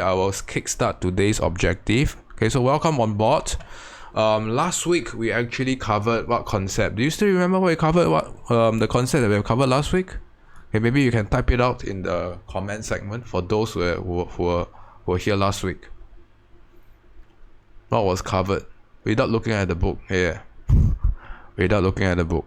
I will kickstart today's objective. Okay, so welcome on board. Last week we actually covered what concept? Do you still remember what we covered? What the concept that we covered last week? Okay, maybe you can type it out in the comment segment for those who were here last week. What was covered without looking at the book? Yeah, without looking at the book.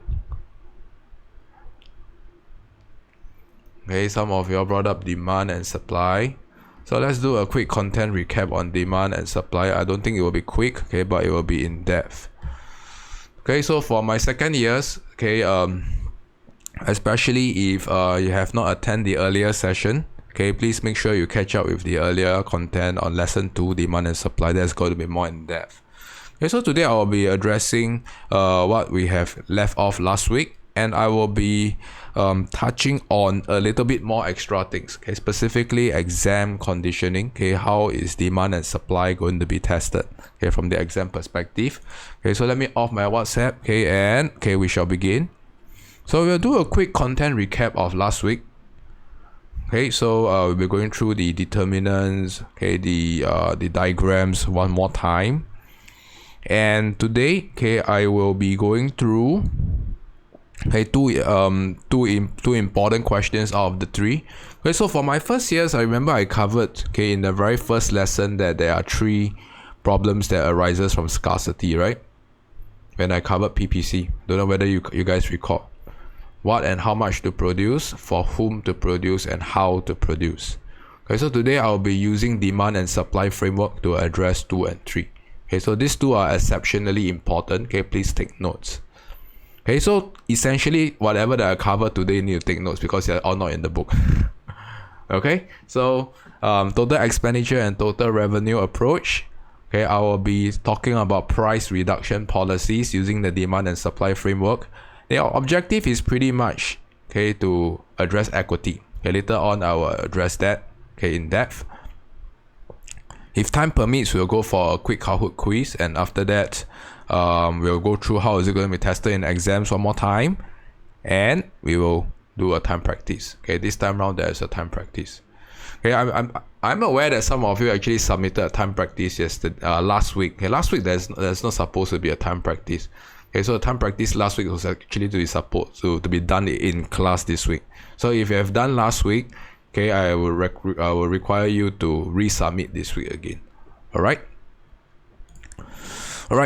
Okay, some of you brought up demand and supply. So let's do a quick content recap on demand and supply. I don't think it will be quick, okay, but it will be in depth. Okay, so for my second years, okay, especially if you have not attended the earlier session, okay, please make sure you catch up with the earlier content on lesson 2, demand and supply. That's going to be more in depth. Okay, so today I will be addressing what we have left off last week, and I will be touching on a little bit more extra things, okay, specifically exam conditioning. Okay, how is demand and supply going to be tested, okay, from the exam perspective. Okay, so let me off my WhatsApp, okay, and okay, we shall begin. So we'll do a quick content recap of last week. Okay, so we'll be going through the determinants, okay, the diagrams one more time, and today, okay, I will be going through, okay, two important questions out of the 3. Okay, so for my first years, I remember I covered, okay, in the very first lesson that there are 3 problems that arises from scarcity, right? When I covered PPC, don't know whether you guys recall. What and how much to produce, for whom to produce, and how to produce. Okay, so today I'll be using demand and supply framework to address 2 and 3. Okay, so these 2 are exceptionally important. Okay, please take notes. Okay, so essentially whatever that I cover today, you need to take notes because they're all not in the book. Okay, so total expenditure and total revenue approach. Okay, I will be talking about price reduction policies using the demand and supply framework. The objective is pretty much, okay, to address equity. Okay, later on I will address that, okay, in depth. If time permits, we'll go for a quick Kahoot quiz, and after that we'll go through how is it going to be tested in exams one more time, and we will do a time practice. Okay, this time around there is a time practice. Okay, I'm aware that some of you actually submitted a time practice last week. Okay, last week there's not supposed to be a time practice. Okay, so the time practice last week was actually to be done in class this week. So if you have done last week, okay, I will require you to resubmit this week again. Alright,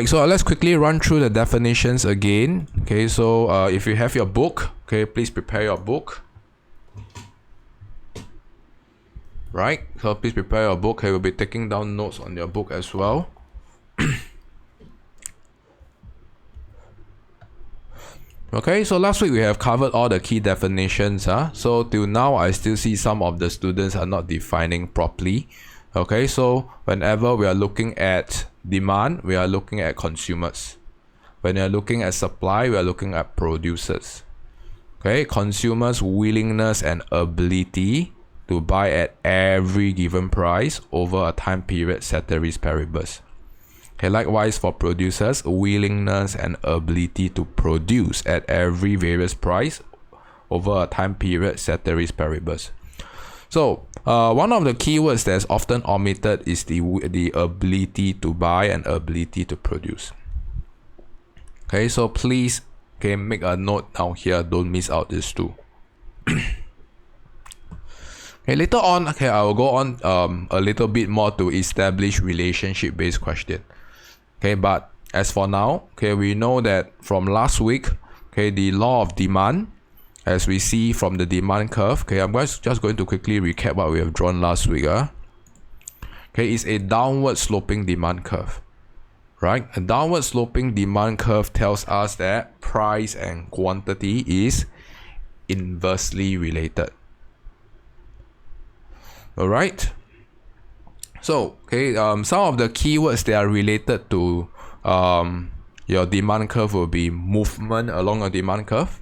so let's quickly run through the definitions again. Okay, so if you have your book, okay, please prepare your book. Right, so please prepare your book. Okay, we'll be taking down notes on your book as well. Okay, so last week we have covered all the key definitions. So till now, I still see some of the students are not defining properly. Okay, so whenever we are looking at demand, we are looking at consumers. When we are looking at supply, we are looking at producers. Okay, consumers' willingness and ability to buy at every given price over a time period ceteris paribus. Okay, likewise for producers, willingness and ability to produce at every various price over a time period ceteris paribus. So one of the keywords that's often omitted is the ability to buy and ability to produce. Okay, so please, okay, make a note down here, don't miss out these 2. Okay, later on, okay, I will go on a little bit more to establish relationship based question. Okay, but as for now, okay, we know that from last week, okay, the law of demand, as we see from the demand curve, okay, I'm just going to quickly recap what we have drawn last week. Okay, it's a downward sloping demand curve, right? A downward sloping demand curve tells us that price and quantity is inversely related. All right. So, okay, some of the keywords that are related to your demand curve will be movement along a demand curve,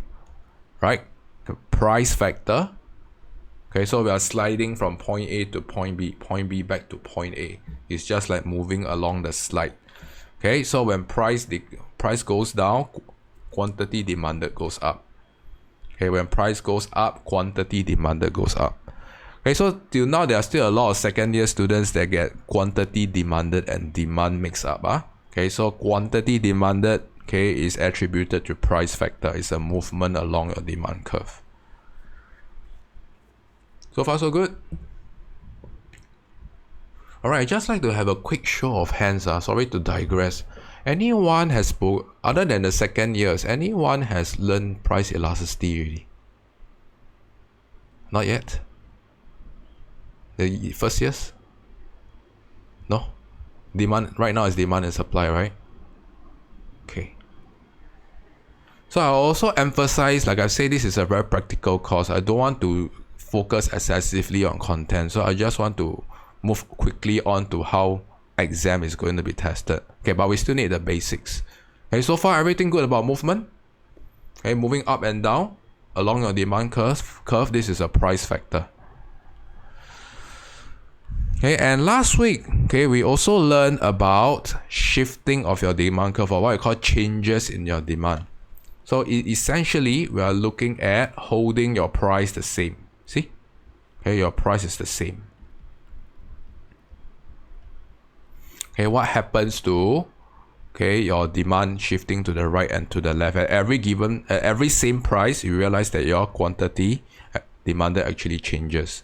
right? The price factor. Okay, so we are sliding from point A to point B back to point A. It's just like moving along the slide. Okay, so when price goes down, quantity demanded goes up. Okay, when price goes up, quantity demanded goes up. Okay, so till now there are still a lot of second year students that get quantity demanded and demand mixed up. Okay, so quantity demanded, okay, is attributed to price factor. It's a movement along your demand curve. So far so good? Alright, I'd just like to have a quick show of hands. Sorry to digress. Anyone has, other than the second years, anyone has learned price elasticity already? Not yet? The first years? No? Demand, right now is demand and supply, right? Okay. So I also emphasize, like I say, this is a very practical course. I don't want to focus excessively on content. So I just want to move quickly on to how exam is going to be tested. Okay, but we still need the basics. Okay, so far everything good about movement? Okay, moving up and down along your demand curve, this is a price factor. Okay, and last week, okay, we also learned about shifting of your demand curve, or what I call changes in your demand. So essentially, we are looking at holding your price the same. See? Okay, your price is the same. Okay, what happens to, okay, your demand shifting to the right and to the left? At every same price, you realize that your quantity demanded actually changes.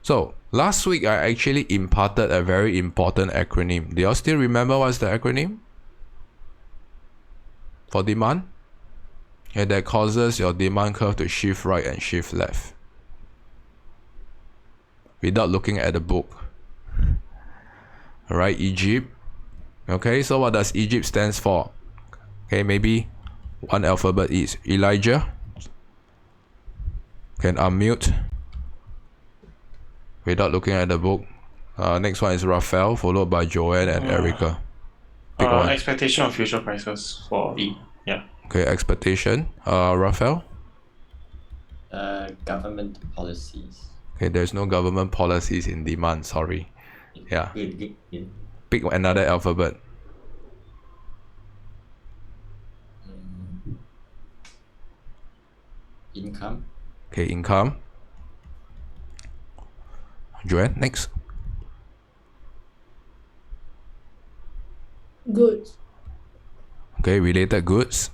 So last week I actually imparted a very important acronym. Do you all still remember what's the acronym? For demand? Okay, that causes your demand curve to shift right and shift left. Without looking at the book. Alright, Egypt. Okay, so what does Egypt stands for? Okay, maybe one alphabet is Elijah. Can unmute. Without looking at the book. Next one is Raphael, followed by Joanne and Erica. Pick one. Expectation of future prices for E. Yeah. Okay, expectation. Raphael? Government policies. Okay, there's no government policies in demand, sorry. Yeah. Good. Pick another alphabet. Income. Okay, income. Joanne, next. Goods. Okay, related goods.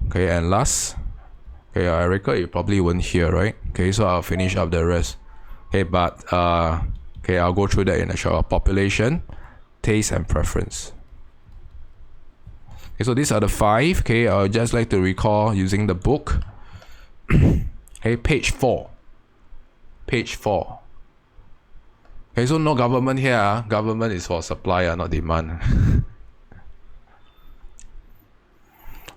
Okay, and last. Okay, Erica, you probably won't hear, right? Okay, so I'll finish up the rest. Okay, but okay, I'll go through that in a short. Population, taste, and preference. Okay, so these are the 5. Okay, I would just like to recall using the book. Okay, page 4. Page 4. Okay, so no government here. Government is for supply, not demand.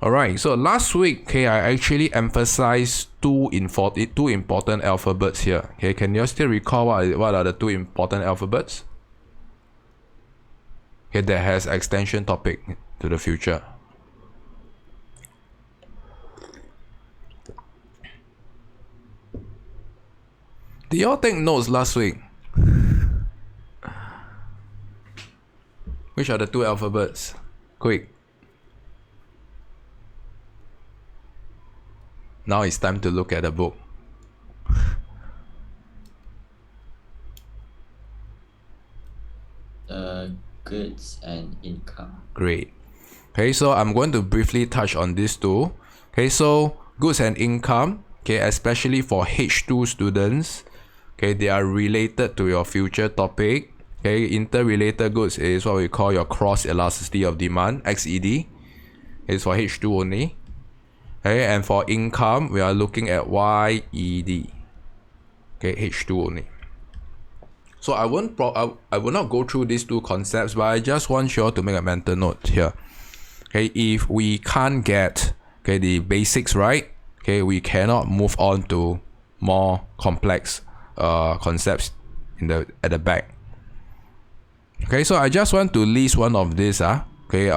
Alright, so last week, okay, I actually emphasized two important alphabets here. Okay, can you still recall what are the 2 important alphabets? Okay, that has extension topic to the future. Did y'all take notes last week? Which are the 2 alphabets? Quick. Now it's time to look at the book. Goods and income. Great. Okay, so I'm going to briefly touch on these 2. Okay, so goods and income, okay, especially for H2 students, okay, they are related to your future topic. Okay, interrelated goods is what we call your cross elasticity of demand, XED. It's for H2 only. Okay, and for income, we are looking at YED. Okay, H2 only. So I will not go through these 2 concepts, but I just want you all to make a mental note here. Okay, if we can't get, okay, the basics right, okay, we cannot move on to more complex concepts at the back. Okay, so I just want to list one of these, okay,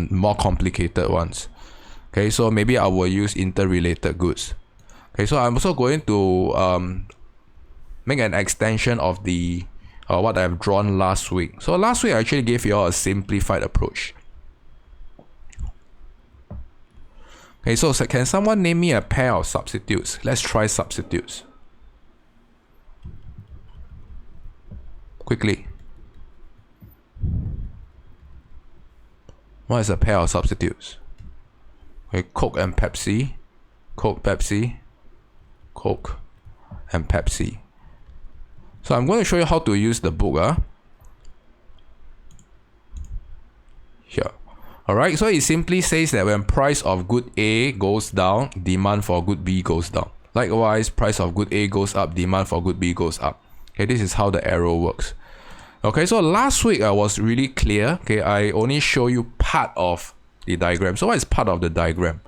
more complicated ones. Okay, so maybe I will use interrelated goods. Okay, so I'm also going to make an extension of the what I've drawn last week. So last week I actually gave you all a simplified approach. Okay, so can someone name me a pair of substitutes? Let's try substitutes. quickly. What is a pair of substitutes? Okay, Coke and Pepsi. Coke, Pepsi. Coke and Pepsi. So I'm going to show you how to use the book. Here. Alright, so it simply says that when price of good A goes down, demand for good B goes down. Likewise, price of good A goes up, demand for good B goes up. Okay, this is how the arrow works. Okay, so last week I was really clear. Okay, I only show you part of the diagram. So what is part of the diagram?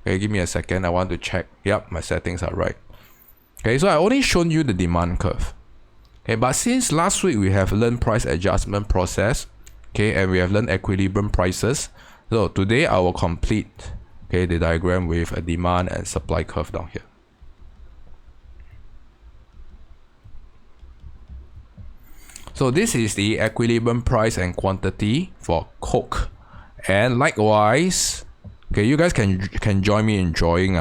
Okay, give me a second. I want to check. Yep, my settings are right. Okay, so I only shown you the demand curve. Okay, but since last week we have learned price adjustment process, okay, and we have learned equilibrium prices. So today I will complete, okay, the diagram with a demand and supply curve down here. So this is the equilibrium price and quantity for Coke, and likewise, okay, you guys can join me in drawing.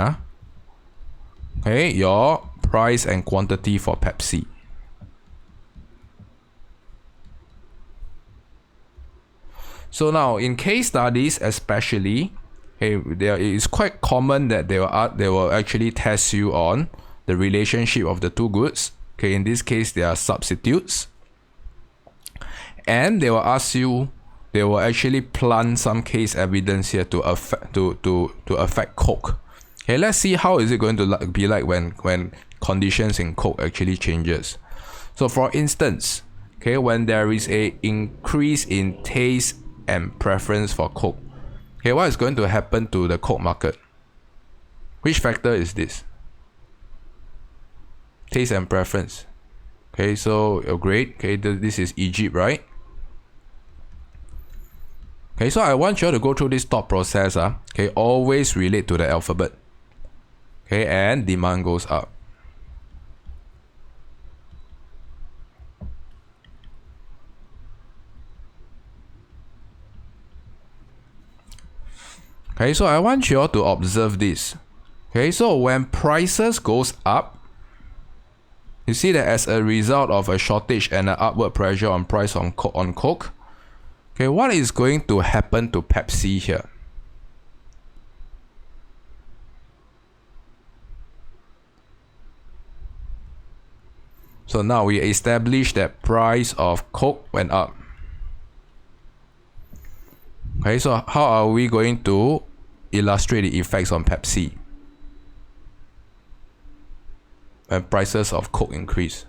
Okay, your price and quantity for Pepsi. So now in case studies especially, okay, there is quite common that they will actually test you on the relationship of the two goods. Okay, in this case they are substitutes. And they will ask you, they will actually plant some case evidence here to affect Coke. Okay, let's see how is it going to be like when conditions in Coke actually changes. So for instance, okay, when there is a increase in taste and preference for Coke, okay, what is going to happen to the Coke market? Which factor is this? Taste and preference. Okay, so great. Okay, this is Egypt, right? Okay, so I want you to go through this thought process. Okay, always relate to the alphabet. Okay, and demand goes up. Okay, so I want you all to observe this. Okay, so when prices goes up, you see that as a result of a shortage and an upward pressure on price on Coke, okay, what is going to happen to Pepsi here? So now we establish that price of Coke went up. Okay, so how are we going to illustrate the effects on Pepsi when prices of Coke increase?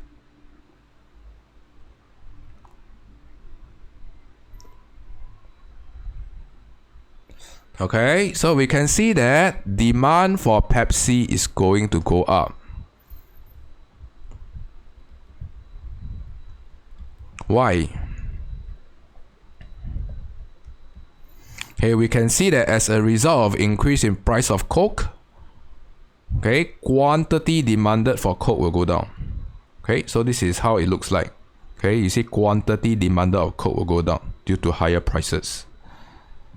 Okay, so we can see that demand for Pepsi is going to go up. Why? Okay, we can see that as a result of increase in price of Coke, okay, quantity demanded for Coke will go down. Okay, so this is how it looks like. Okay, you see quantity demanded of Coke will go down due to higher prices.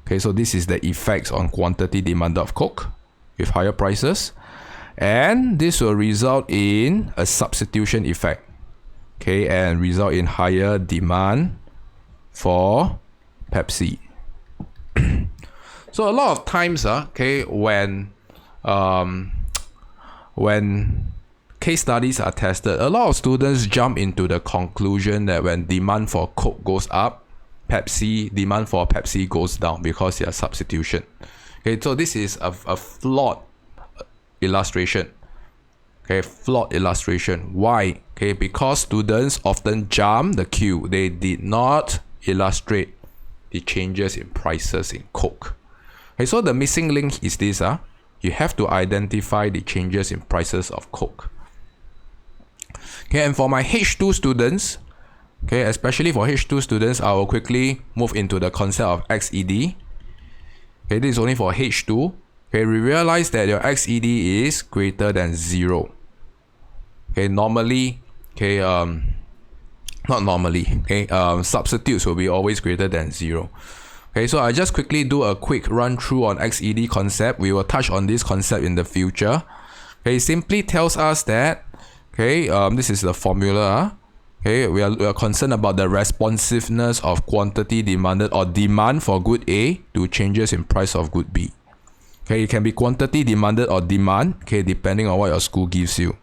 Okay, so this is the effects on quantity demanded of Coke with higher prices, and this will result in a substitution effect. Okay, and result in higher demand for Pepsi. So a lot of times, okay, when case studies are tested, a lot of students jump into the conclusion that when demand for Coke goes up, demand for Pepsi goes down because they are substitution. Okay, so this is a flawed illustration. Okay, flawed illustration. Why? Okay, because students often jump the queue. They did not illustrate the changes in prices in Coke. Okay, so the missing link is this. You have to identify the changes in prices of Coke. Okay, and for my H2 students, okay, especially for H2 students, I will quickly move into the concept of XED. Okay, this is only for H2. Okay, we realize that your XED is greater than 0. Okay, normally, okay, not normally, okay, substitutes will be always greater than 0. Okay, so I just quickly do a quick run through on XED concept. We will touch on this concept in the future. Okay, it simply tells us that, okay, this is the formula. Okay, we are concerned about the responsiveness of quantity demanded or demand for good A to changes in price of good B. Okay, it can be quantity demanded or demand, okay, depending on what your school gives you.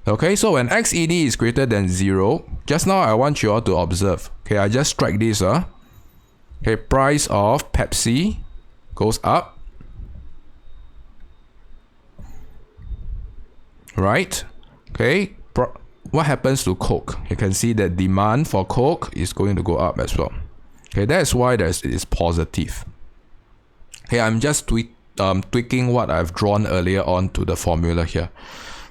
Okay, so when XED is greater than 0, just now I want you all to observe. Okay, I just strike this. Okay, price of Pepsi goes up. Right? Okay, what happens to Coke? You can see that demand for Coke is going to go up as well. Okay, that's why it is positive. Okay, I'm just tweaking what I've drawn earlier on to the formula here.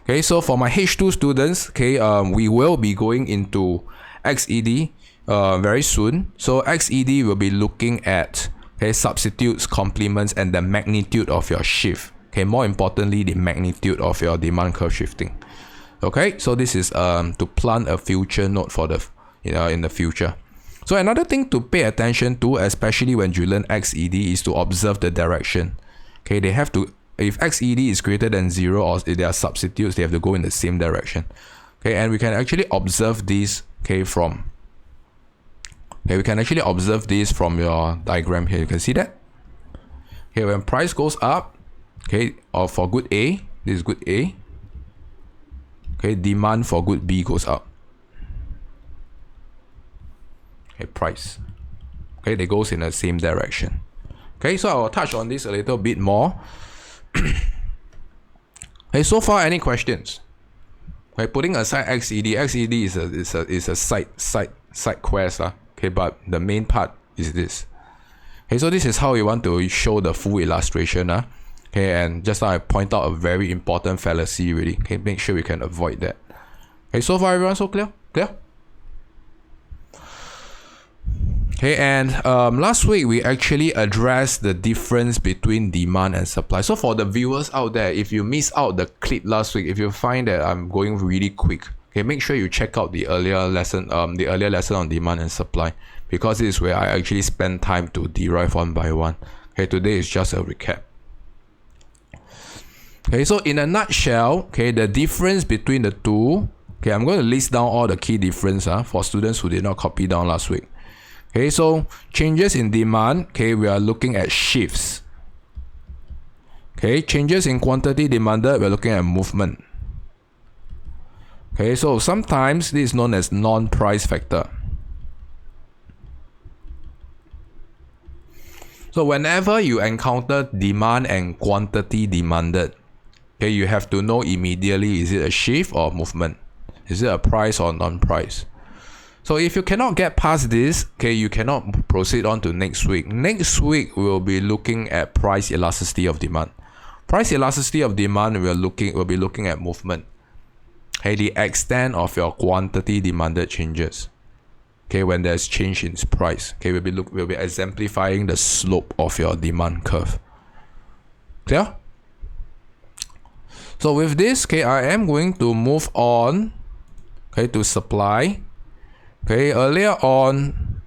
Okay, so for my H2 students, okay, we will be going into XED very soon. So XED will be looking at, okay, substitutes, complements, and the magnitude of your shift. Okay, more importantly, the magnitude of your demand curve shifting. Okay, so this is to plant a future node for the in the future. So another thing to pay attention to, especially when you learn XED, is to observe the direction. Okay, they have to, if XED is greater than 0 or if they are substitutes, they have to go in the same direction. Okay, and we can actually observe this, okay, from we can actually observe this from your diagram here. You can see that. Okay, when price goes up, okay, or for good A, this is good A. Okay, demand for good B goes up. Okay, price. Okay, they goes in the same direction. Okay, so I will touch on this a little bit more. Okay, so far any questions? Okay, putting aside XED, XED is a side quest, okay, but the main part is this. Okay, so this is how we want to show the full illustration, okay, and just now I point out a very important fallacy really. Okay, make sure we can avoid that. Okay, so far everyone so clear? Okay, and last week we actually addressed the difference between demand and supply. So for the viewers out there, if you miss out the clip last week, if you find that I'm going really quick, okay, make sure you check out the earlier lesson on demand and supply, because this is where I actually spend time to derive one by one. Okay, today is just a recap. Okay, so in a nutshell, okay, the difference between the two, okay, I'm going to list down all the key difference for students who did not copy down last week. Okay, so changes in demand, okay, we are looking at shifts. Okay, changes in quantity demanded, we're looking at movement. Okay, so sometimes this is known as non-price factor. So whenever you encounter demand and quantity demanded, okay, you have to know immediately, is it a shift or movement? Is it a price or non-price? So if you cannot get past this, okay, you cannot proceed on to next week. Next week, we will be looking at price elasticity of demand. Price elasticity of demand, we'll be looking at movement. Okay, the extent of your quantity demanded changes. Okay, when there's change in price. Okay, we'll be exemplifying the slope of your demand curve. Clear? So with this, okay, I am going to move on, okay, to supply. Okay, earlier on,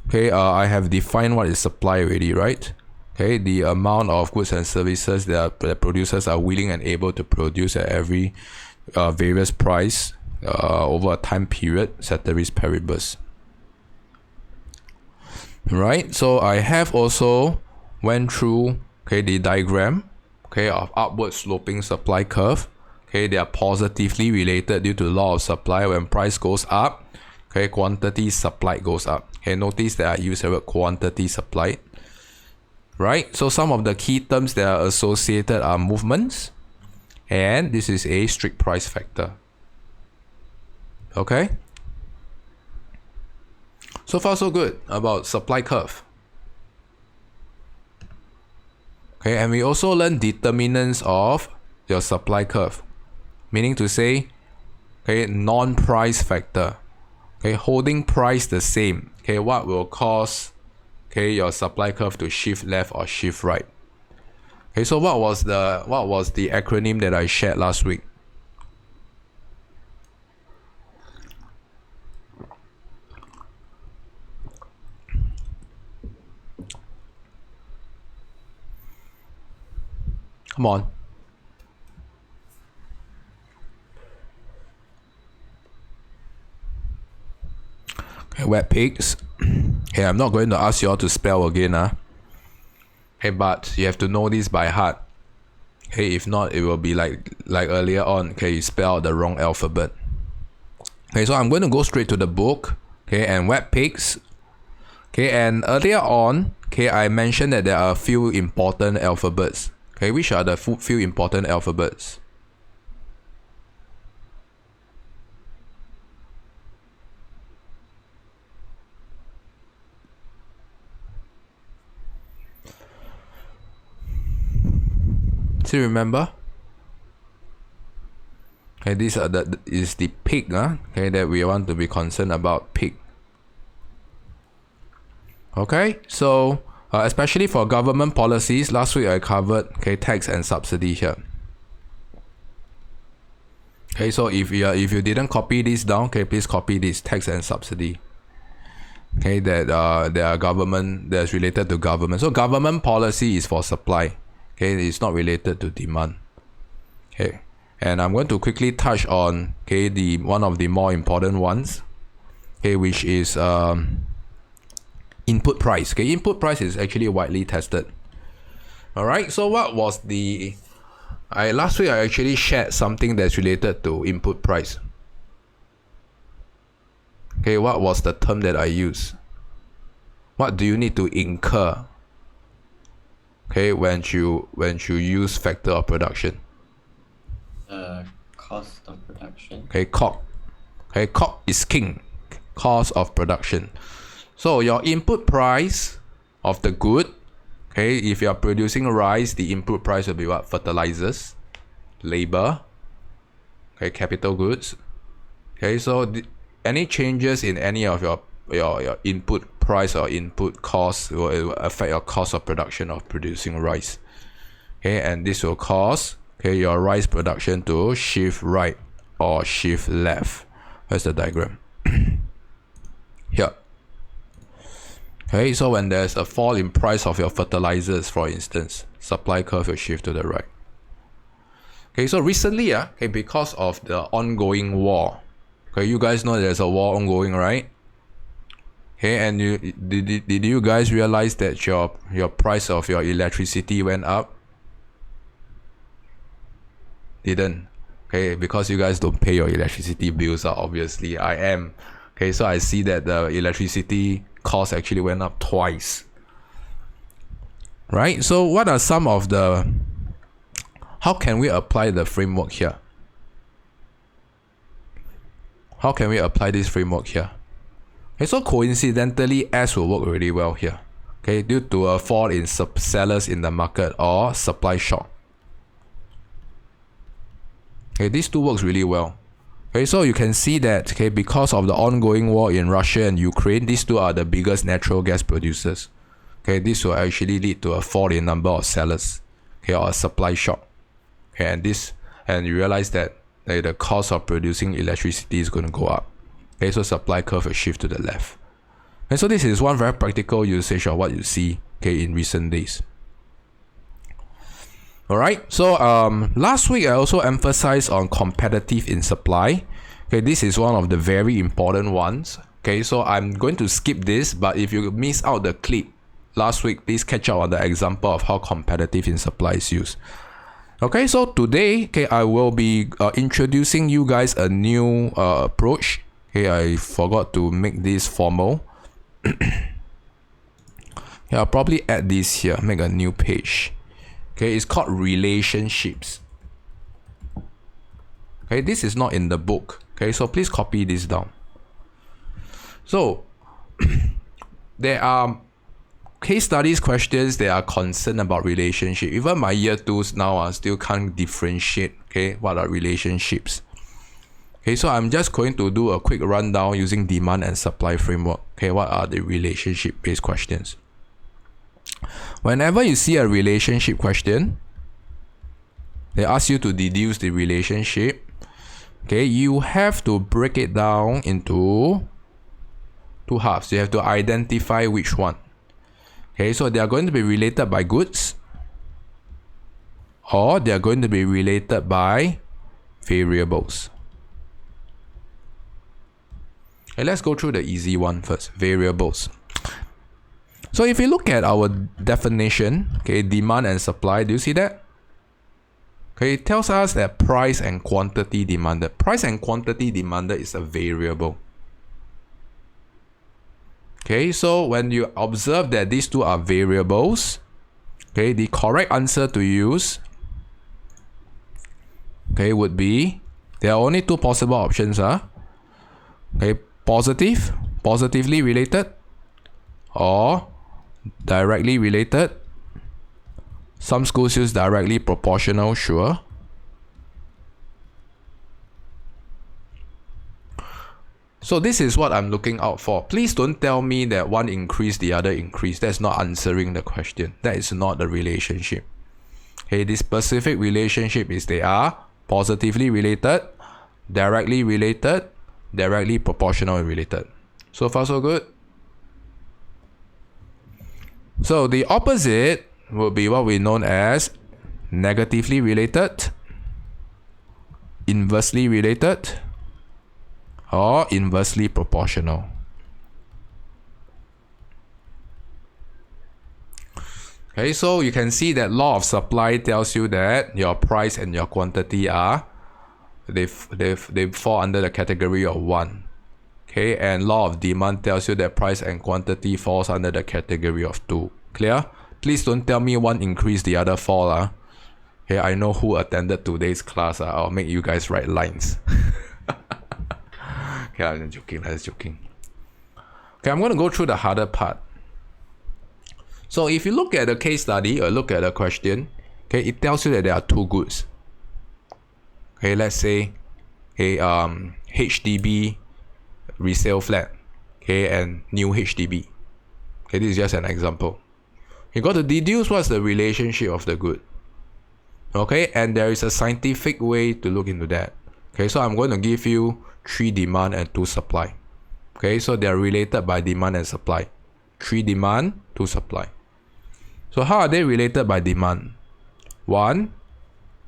okay, I have defined what is supply already, right? Okay, the amount of goods and services that producers are willing and able to produce at every various price over a time period, ceteris paribus. Right, so I have also went through, okay, the diagram, okay, of upward sloping supply curve. Okay, they are positively related due to law of supply. When price goes up, okay, quantity supplied goes up. Okay, notice that I use the word quantity supplied. Right, so some of the key terms that are associated are movements, and this is a strict price factor. Okay, so far so good about supply curve. Okay, and we also learn determinants of your supply curve, meaning to say, okay, non-price factor. Okay, holding price the same. Okay, what will cause, okay, your supply curve to shift left or shift right? Okay, so what was the acronym that I shared last week? Come on. web pigs. Okay, I'm not going to ask you all to spell again, okay, but you have to know this by heart. Okay, if not, it will be like earlier on. Okay, you spell out the wrong alphabet. Okay, so I'm going to go straight to the book. Okay, and web pigs. Okay, and earlier on, okay, I mentioned that there are a few important alphabets. Okay, which are the few important alphabets? Still remember? Okay, these are is the pig, okay, that we want to be concerned about, pig. Okay, so especially for government policies, last week I covered, okay, tax and subsidy here. Okay, so if you didn't copy this down, okay, please copy this, tax and subsidy. Okay, that there are government that's related to government. So government policy is for supply. Okay, it's not related to demand. Okay, and I'm going to quickly touch on, okay, the one of the more important ones, okay, which is input price. Okay, input price is actually widely tested. All right, so what was the last week I actually shared something that's related to input price. Okay, what was the term that I used? What do you need to incur, okay, when you use factor of production? Cost of production. Okay, COP. Okay, COP is king. Cost of production. So your input price of the good, okay, if you are producing rice, the input price will be what? Fertilizers, labor, okay, capital goods. Okay, so any changes in any of your input price or input cost will affect your cost of production of producing rice. Okay, and this will cause, okay, your rice production to shift right or shift left. Here's the diagram. Here. Okay, so when there's a fall in price of your fertilizers, for instance, supply curve will shift to the right. Okay, so recently, okay, because of the ongoing war, okay, you guys know there's a war ongoing, right? Okay, and did you guys realize that your price of your electricity went up? Didn't. Okay, because you guys don't pay your electricity bills, obviously. I am. Okay, so I see that the electricity cost actually went up twice. Right? So what are some of the... How can we apply the framework here? How can we apply this framework here? Okay, so coincidentally, S will work really well here. Okay, due to a fall in sellers in the market or supply shock. Okay, these two works really well. Okay, so you can see that, okay, because of the ongoing war in Russia and Ukraine, these two are the biggest natural gas producers. Okay, this will actually lead to a fall in number of sellers, okay, or a supply shock. Okay, and you realize that the cost of producing electricity is going to go up. Okay, so supply curve will shift to the left. And so this is one very practical usage of what you see, okay, in recent days. Alright, so last week I also emphasized on competitive in supply. Okay, this is one of the very important ones. Okay, so I'm going to skip this, but if you miss out the clip last week, please catch up on the example of how competitive in supply is used. Okay, so today, okay, I will be introducing you guys a new approach. Okay, I forgot to make this formal. Yeah, I'll probably add this here, make a new page. Okay, it's called relationships. Okay, this is not in the book. Okay, so please copy this down. So, there are case studies questions that are concerned about relationship. Even my year 2s now still can't differentiate, okay, what are relationships. Okay, so I'm just going to do a quick rundown using demand and supply framework. Okay, what are the relationship based questions? Whenever you see a relationship question, they ask you to deduce the relationship. Okay, you have to break it down into two halves. You have to identify which one. Okay, so they are going to be related by goods, or they are going to be related by variables. Okay, let's go through the easy one first. Variables. So if you look at our definition, okay, demand and supply, do you see that? Okay, it tells us that price and quantity demanded. Price and quantity demanded is a variable. Okay, so when you observe that these two are variables, okay, the correct answer to use, okay, would be, there are only two possible options, okay, positively related, or directly related. Some schools use directly proportional, sure. So this is what I'm looking out for. Please don't tell me that one increase, the other increase. That's not answering the question. That is not the relationship. Okay, this specific relationship is they are positively related, directly proportional related. So far so good. So the opposite will be what we know as negatively related, inversely related, or inversely proportional. Okay, so you can see that law of supply tells you that your price and your quantity are, they fall under the category of 1. Okay, and law of demand tells you that price and quantity falls under the category of 2. Clear? Please don't tell me one increase, the other fall. Okay, I know who attended today's class. I'll make you guys write lines. Okay, I'm joking. Okay, I'm going to go through the harder part. So if you look at the case study or look at the question, okay, it tells you that there are two goods. Okay, let's say, okay, HDB resale flat, okay, and new HDB. Okay, this is just an example. You got to deduce what's the relationship of the good. Okay, and there is a scientific way to look into that. Okay, so I'm going to give you 3 demand and 2 supply. Okay, so they are related by demand and supply. 3 demand, 2 supply. So how are they related by demand? 1,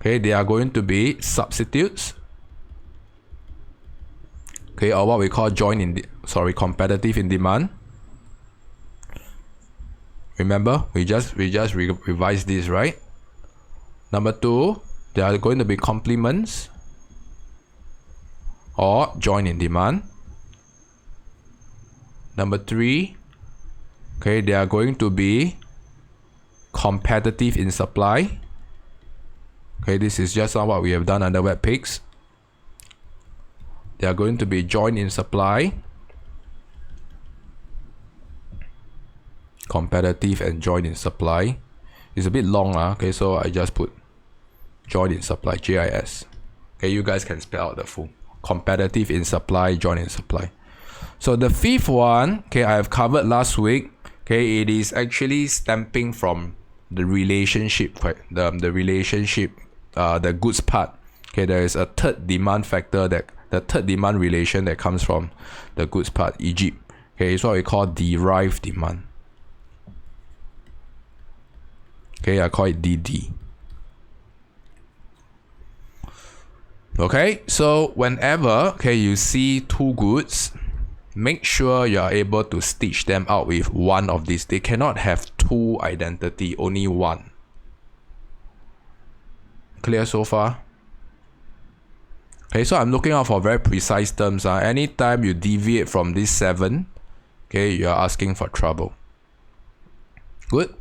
okay, they are going to be substitutes. Okay, or what we call competitive in demand. Remember, we just revised this, right? Number 2, they are going to be complements or join in demand. Number 3, okay, they are going to be competitive in supply. Okay, this is just what we have done under web pigs. They are going to be joined in supply, competitive and joined in supply. It's a bit long, okay, so I just put joined in supply, JIS. Okay, you guys can spell out the full. Competitive in supply, joined in supply. So the 5th one, okay, I have covered last week. Okay, it is actually stemming from the relationship, the relationship, the goods part. Okay, there is a third demand factor, that the third demand relation that comes from the goods part, Egypt. Okay, it's what we call derived demand. Okay, I call it DD. Okay, so whenever, okay, you see 2 goods, make sure you are able to stitch them out with one of these. They cannot have 2 identity, only one. Clear so far? Okay, so I'm looking out for very precise terms. Anytime you deviate from this 7, okay, you are asking for trouble. Good.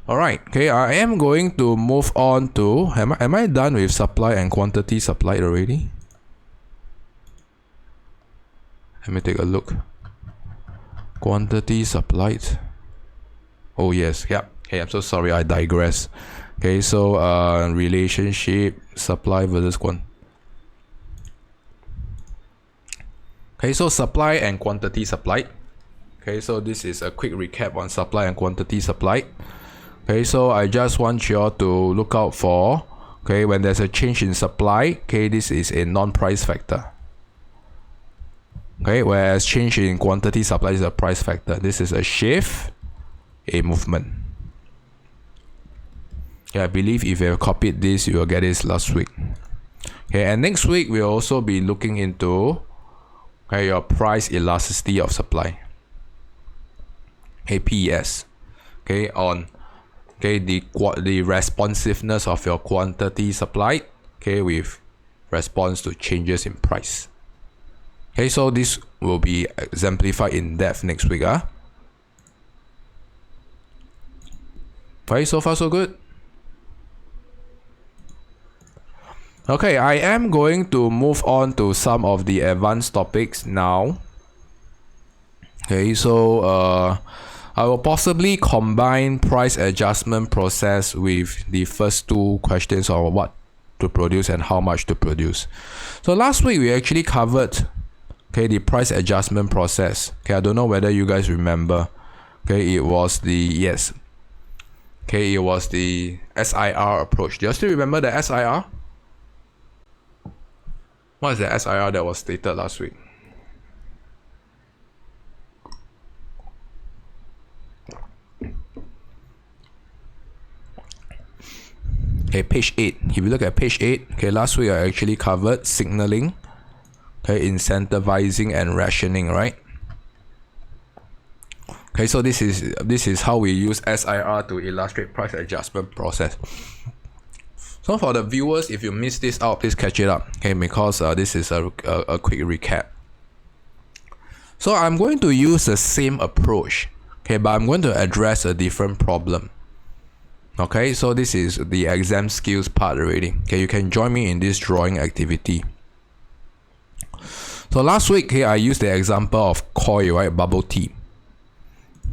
Alright, okay, I am going to move on to, am I done with supply and quantity supplied already? Let me take a look. Quantity supplied. Oh yes, yeah. Okay, I'm so sorry, I digress. Okay, so relationship, supply versus quantity. Okay, so supply and quantity supplied. Okay, so this is a quick recap on supply and quantity supplied. Okay, so I just want you all to look out for, okay, when there's a change in supply, okay, this is a non-price factor. Okay, whereas change in quantity supply is a price factor. This is a shift, a movement. Okay, I believe if you have copied this, you will get this last week. Okay, and next week we'll also be looking into okay, your price elasticity of supply, okay, PES, okay, on, okay, the responsiveness of your quantity supplied, okay, with response to changes in price. Okay, so this will be exemplified in depth next week. Okay, so far so good. Okay, I am going to move on to some of the advanced topics now. Okay, so I will possibly combine price adjustment process with the first two questions on what to produce and how much to produce. So last week we actually covered, okay, the price adjustment process. Okay, I don't know whether you guys remember. Okay, it was the it was the SIR approach. Do you still remember the SIR? What is the SIR that was stated last week? Okay, page 8. If you look at page 8, okay, last week I actually covered signaling, okay, incentivizing and rationing, right? Okay, so this is how we use SIR to illustrate price adjustment process. So for the viewers, if you missed this out, please catch it up, okay, because this is a quick recap. So I'm going to use the same approach, okay, but I'm going to address a different problem. Okay, so this is the exam skills part already. Okay, you can join me in this drawing activity. So last week, okay, I used the example of koi, right, bubble tea.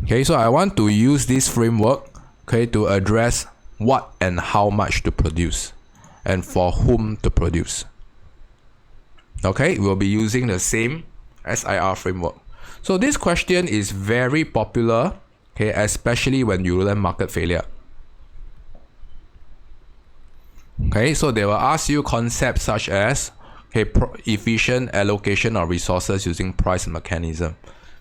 Okay, so I want to use this framework, okay, to address what and how much to produce and for whom to produce. Okay, we'll be using the same SIR framework. So this question is very popular, okay, especially when you learn market failure. Okay, so they will ask you concepts such as, okay, efficient allocation of resources using price mechanism.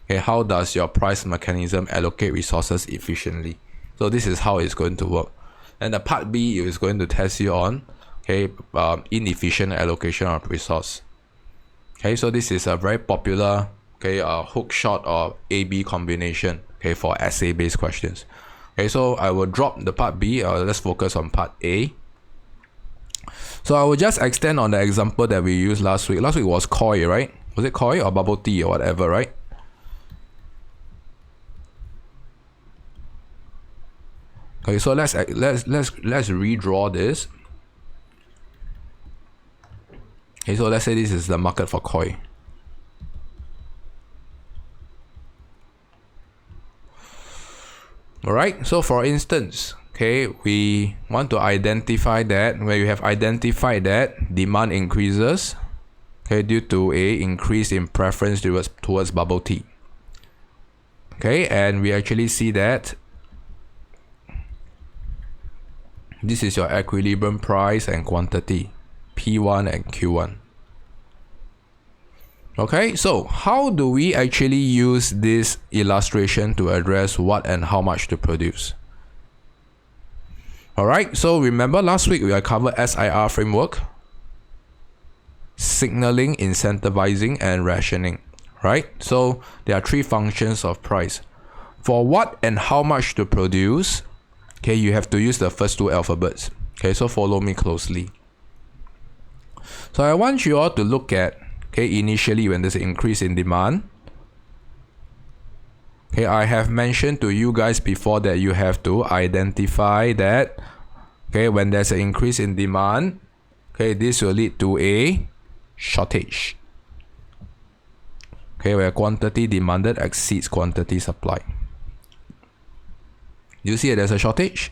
Okay, how does your price mechanism allocate resources efficiently? So this is how it's going to work. And the part B is going to test you on, okay, inefficient allocation of resource. Okay, so this is a very popular, okay, hook shot or A-B combination, okay, for essay-based questions. Okay, so I will drop the part B. Let's focus on part A. So I will just extend on the example that we used last week. Last week was koi, right? Was it koi or bubble tea or whatever, right? Okay, so let's redraw this. Okay, so let's say this is the market for koi. Alright, so for instance, okay, we want to identify that where you have identified that demand increases, okay, due to a increase in preference towards bubble tea. Okay, and we actually see that this is your equilibrium price and quantity, P1 and Q1. Okay, so how do we actually use this illustration to address what and how much to produce? Alright, so remember last week we covered SIR framework, signaling, incentivizing, and rationing, right? So there are three functions of price. For what and how much to produce, okay, you have to use the first two alphabets. Okay, so follow me closely. So I want you all to look at, okay, initially when there's an increase in demand. Okay, I have mentioned to you guys before that you have to identify that, okay, when there's an increase in demand, okay, this will lead to a shortage. Okay, where quantity demanded exceeds quantity supplied. You see there's a shortage?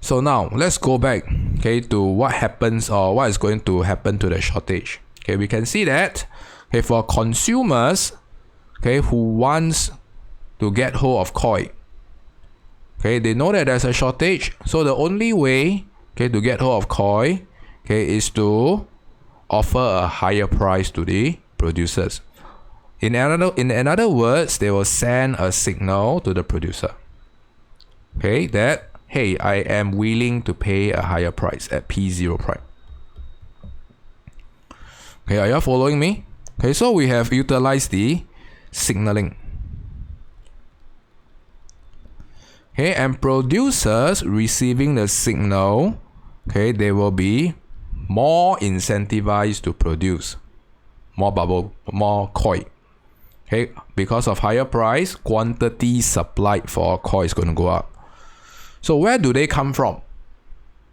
So now let's go back, okay, to what happens or what is going to happen to the shortage. Okay, we can see that, okay, for consumers, okay, who wants to get hold of koi, okay, they know that there's a shortage, so the only way, okay, to get hold of koi, okay, is to offer a higher price to the producers. In other words, they will send a signal to the producer, okay, that, hey, I am willing to pay a higher price at P0 price. Okay, are you following me? Okay, so we have utilized the signaling. Okay, and producers receiving the signal, okay, they will be more incentivized to produce more bubble, more koi. Okay, because of higher price, quantity supplied for koi is going to go up. So where do they come from?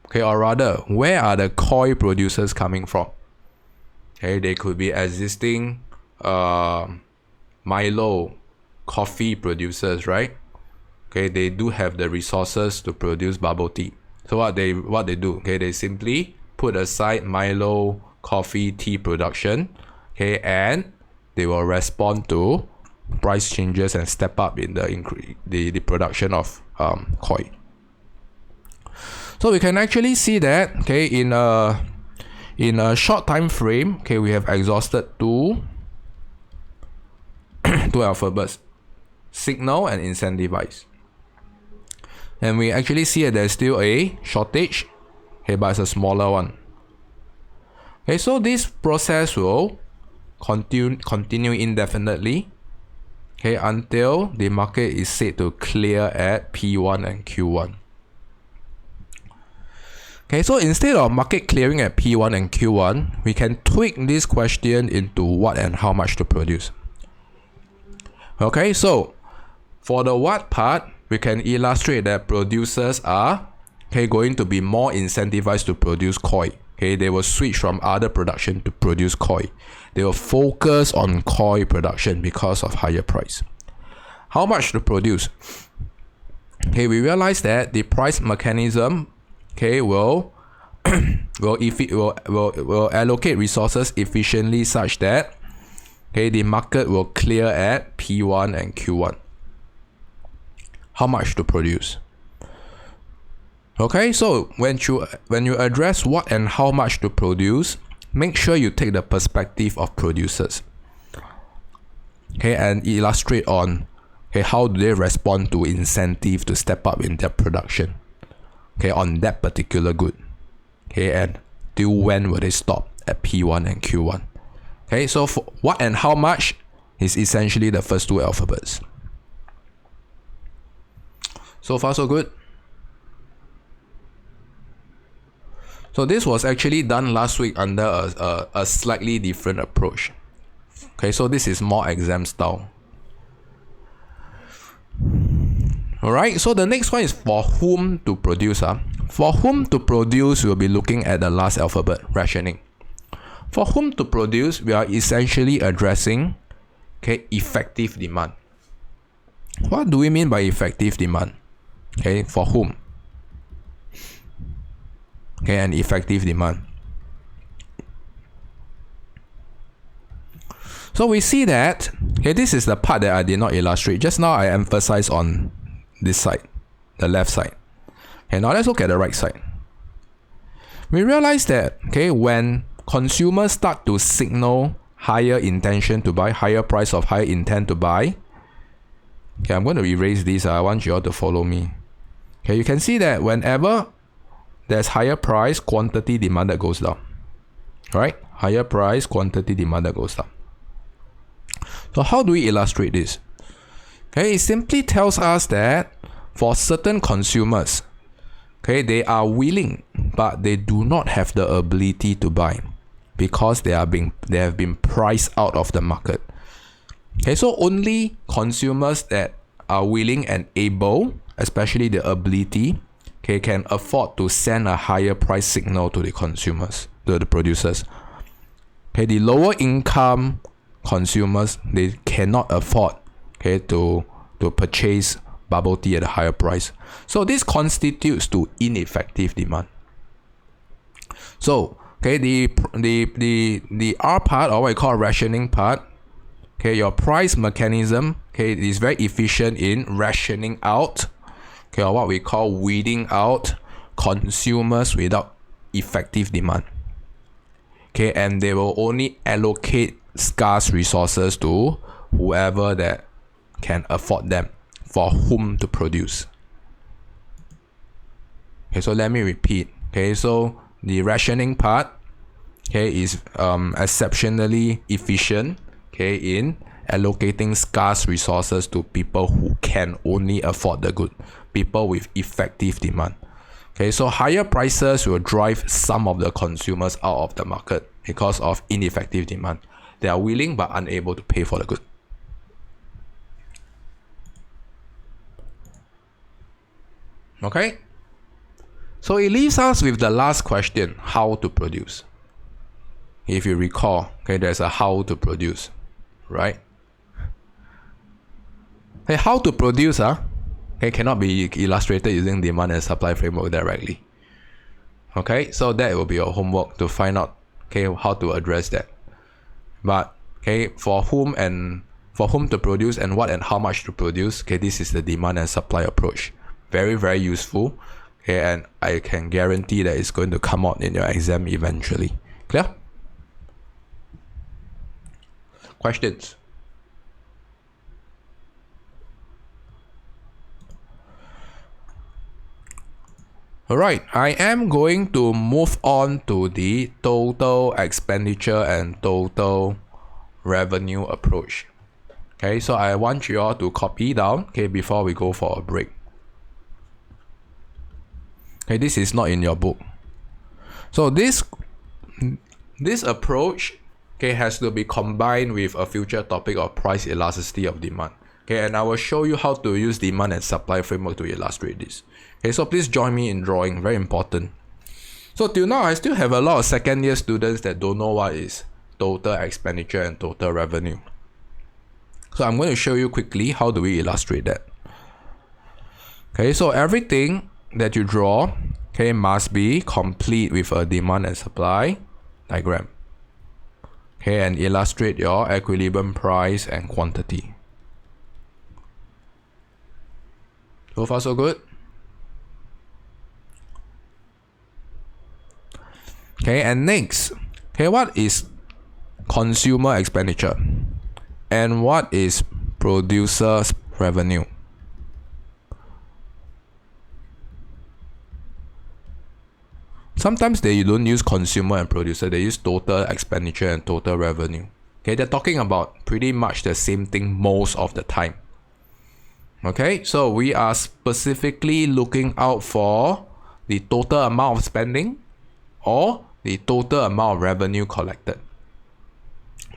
Okay, or rather, where are the koi producers coming from? Okay, they could be existing Milo coffee producers, right? Okay, they do have the resources to produce bubble tea. So what they do, okay, they simply put aside Milo coffee tea production, okay, and they will respond to price changes and step up in the production of koi. So we can actually see that, okay, in a short time frame, okay, we have exhausted two alphabets: signal and incentivize. And we actually see that there's still a shortage, okay, but it's a smaller one. Okay, so this process will continue indefinitely, okay, until the market is said to clear at P1 and Q1. Okay, so instead of market clearing at P1 and Q1, we can tweak this question into what and how much to produce. Okay, so for the what part, we can illustrate that producers are, okay, going to be more incentivized to produce koi. Okay, they will switch from other production to produce koi. They will focus on koi production because of higher price. How much to produce? Okay, we realize that the price mechanism, okay, will allocate resources efficiently such that, okay, the market will clear at P1 and Q1. How much to produce? Okay, so when you address what and how much to produce, make sure you take the perspective of producers. Okay, and illustrate on, okay, how do they respond to incentive to step up in their production, okay, on that particular good. Okay, and till when will they stop at P1 and Q1? Okay, so for what and how much is essentially the first two alphabets. So far so good. So this was actually done last week under a slightly different approach. Okay, so this is more exam style. Alright, so the next one is for whom to produce. For whom to produce, we'll be looking at the last alphabet, rationing. For whom to produce, we are essentially addressing, okay, effective demand. What do we mean by effective demand? Okay, for whom? Okay, and effective demand. So we see that, okay, this is the part that I did not illustrate. Just now I emphasized on this side, the left side. Okay, now let's look at the right side. We realize that, okay, when consumers start to signal higher intention to buy, higher price of higher intent to buy. Okay, I'm going to erase this. I want you all to follow me. Okay, you can see that whenever there's higher price, quantity demanded goes down. Right? Higher price, quantity demanded goes down. So how do we illustrate this? Okay, it simply tells us that for certain consumers, okay, they are willing, but they do not have the ability to buy because they have been priced out of the market. Okay, so only consumers that are willing and able, especially the ability, okay, can afford to send a higher price signal to the consumers, to the producers. Okay, the lower income consumers, they cannot afford, okay, to purchase bubble tea at a higher price. So this constitutes to ineffective demand. So, okay, the R part, or what I call rationing part, okay, your price mechanism, okay, is very efficient in rationing out, okay, or what we call weeding out consumers without effective demand. Okay, and they will only allocate scarce resources to whoever that can afford them, for whom to produce. Okay, so let me repeat. Okay, so the rationing part, okay, is exceptionally efficient, okay, in allocating scarce resources to people who can only afford the good, people with effective demand. Okay, so higher prices will drive some of the consumers out of the market because of ineffective demand. They are willing but unable to pay for the good. Okay, so it leaves us with the last question: how to produce. If you recall, okay, there's a how to produce, right? Hey, how to produce, okay, cannot be illustrated using demand and supply framework directly. Okay, so that will be your homework to find out, okay, how to address that. But okay, for whom to produce and what and how much to produce, okay, this is the demand and supply approach. Very, very useful. Okay, and I can guarantee that it's going to come out in your exam eventually. Clear? Questions? Alright, I am going to move on to the total expenditure and total revenue approach. Okay, so I want you all to copy down, okay, before we go for a break. Okay, this is not in your book. So this approach, okay, has to be combined with a future topic of price elasticity of demand. Okay, and I will show you how to use demand and supply framework to illustrate this. Okay, so please join me in drawing, very important. So till now, I still have a lot of second year students that don't know what is total expenditure and total revenue. So I'm going to show you quickly how do we illustrate that. Okay, so everything that you draw, okay, must be complete with a demand and supply diagram. Okay, and illustrate your equilibrium price and quantity. So far so good? Okay, and next, okay, what is consumer expenditure and what is producer's revenue? Sometimes they don't use consumer and producer, they use total expenditure and total revenue. Okay, they're talking about pretty much the same thing most of the time. Okay, so we are specifically looking out for the total amount of spending or the total amount of revenue collected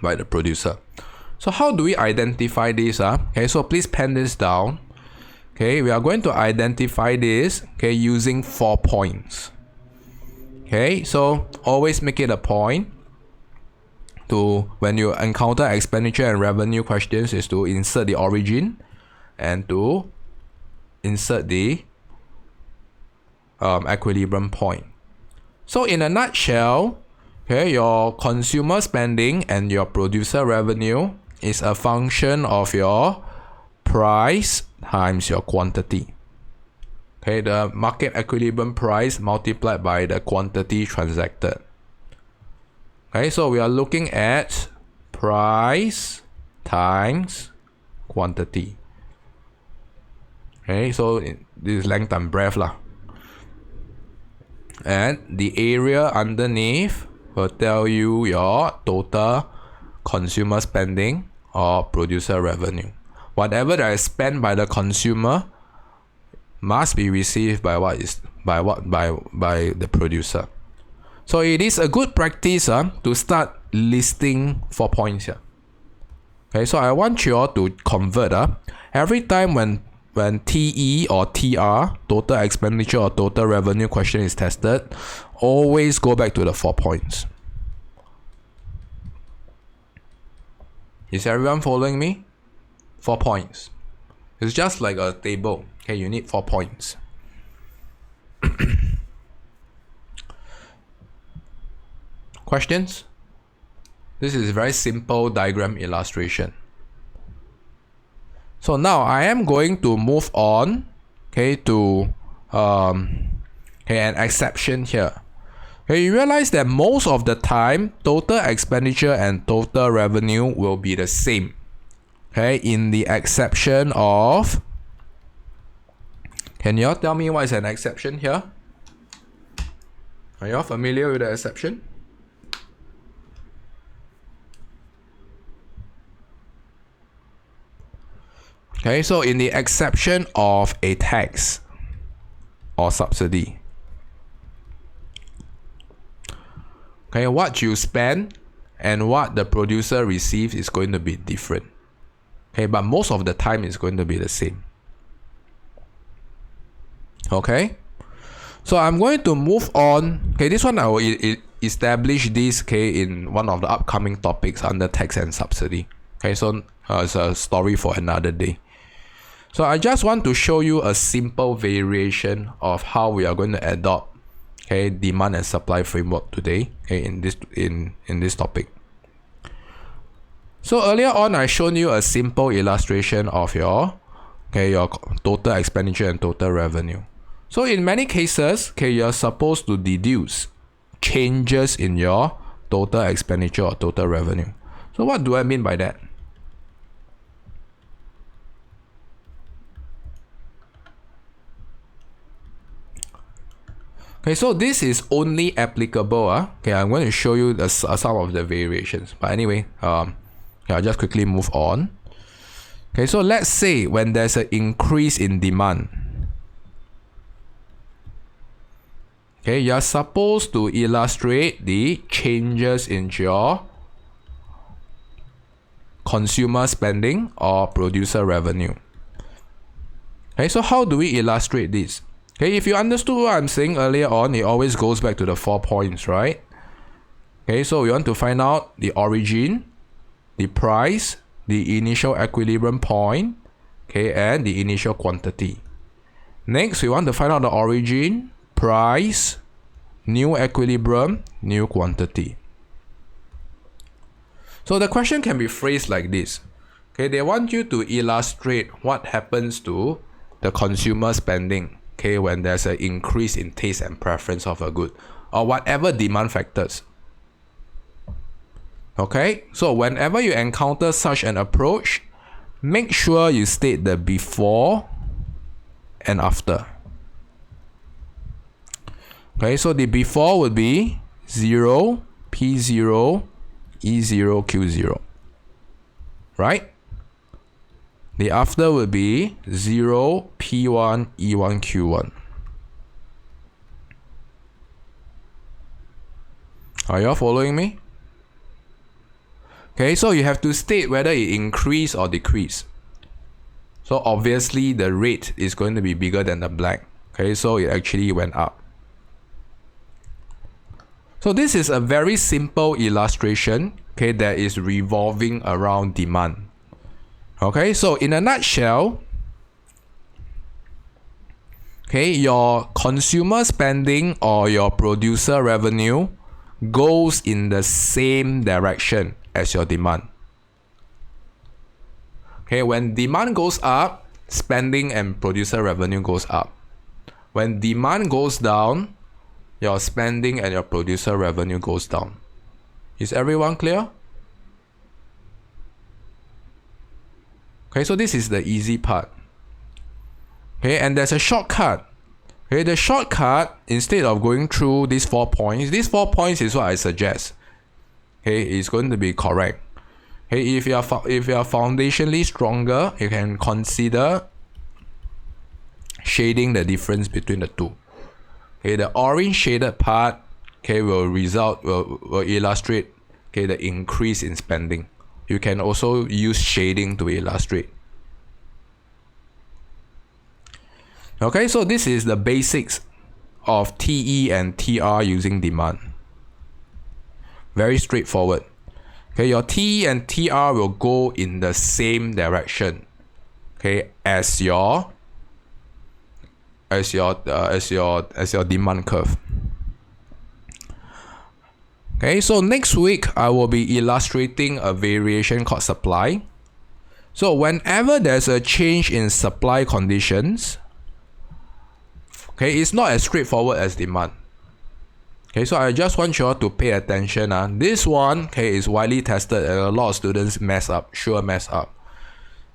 by the producer. So how do we identify this? Okay, so please pen this down. Okay, we are going to identify this, okay, using 4 points. Okay, so always make it a point to, when you encounter expenditure and revenue questions, is to insert the origin and to insert the equilibrium point. So in a nutshell, okay, your consumer spending and your producer revenue is a function of your price times your quantity. Okay, the market equilibrium price multiplied by the quantity transacted. Okay, so we are looking at price times quantity. Okay, so this is length and breadth lah. And the area underneath will tell you your total consumer spending or producer revenue. Whatever that is spent by the consumer must be received by the producer. So it is a good practice to start listing 4 points here. Okay, so I want you all to convert every time when TE or TR, total expenditure or total revenue question is tested, always go back to the 4 points. Is everyone following me? 4 points. It's just like a table. Okay, you need 4 points. Questions? This is a very simple diagram illustration. So now I am going to move on, okay, to an exception here. Okay, you realize that most of the time, total expenditure and total revenue will be the same. Okay, in the exception of, can you all tell me what is an exception here? Are you all familiar with the exception? Okay, so in the exception of a tax or subsidy, okay, what you spend and what the producer receives is going to be different. Okay, but most of the time it's going to be the same. Okay, so I'm going to move on. Okay, this one I will establish this, okay, in one of the upcoming topics under tax and subsidy. Okay, so it's a story for another day. So I just want to show you a simple variation of how we are going to adopt, okay, demand and supply framework today, okay, in this topic. So earlier on, I shown you a simple illustration of your total expenditure and total revenue. So in many cases, okay, you're supposed to deduce changes in your total expenditure or total revenue. So what do I mean by that? Okay, so this is only applicable. Okay, I'm going to show you some of the variations. But anyway, I'll just quickly move on. Okay, so let's say when there's an increase in demand, okay, you're supposed to illustrate the changes in your consumer spending or producer revenue. Okay, so how do we illustrate this? Okay, if you understood what I'm saying earlier on, it always goes back to the 4 points, right? Okay, so we want to find out the origin, the price, the initial equilibrium point, okay, and the initial quantity. Next, we want to find out the origin, price, new equilibrium, new quantity. So the question can be phrased like this. Okay, they want you to illustrate what happens to the consumer spending, okay, when there's an increase in taste and preference of a good or whatever demand factors. Okay, so whenever you encounter such an approach, make sure you state the before and after. Okay, so the before would be 0, P0, E0, Q0. Right? The after would be 0, P1, E1, Q1. Are you all following me? Okay, so you have to state whether it increase or decrease. So obviously the rate is going to be bigger than the black. Okay, so it actually went up. So this is a very simple illustration, okay, that is revolving around demand. Okay, so in a nutshell, okay, your consumer spending or your producer revenue goes in the same direction as your demand. Okay, when demand goes up, spending and producer revenue goes up. When demand goes down, your spending and your producer revenue goes down. Is everyone clear? Okay, so this is the easy part. Okay, and there's a shortcut. Okay, the shortcut, instead of going through these 4 points is what I suggest. Okay, it's going to be correct. Okay, if you are foundationally stronger, you can consider shading the difference between the two. Okay, the orange shaded part, okay, will illustrate, okay, the increase in spending. You can also use shading to illustrate. Okay, so this is the basics of TE and TR using demand. Very straightforward. Okay, your TE and TR will go in the same direction, okay, as your demand curve. Okay, so next week I will be illustrating a variation called supply. So whenever there's a change in supply conditions, okay, it's not as straightforward as demand. Okay, so I just want you all to pay attention. This one, okay, is widely tested and a lot of students mess up.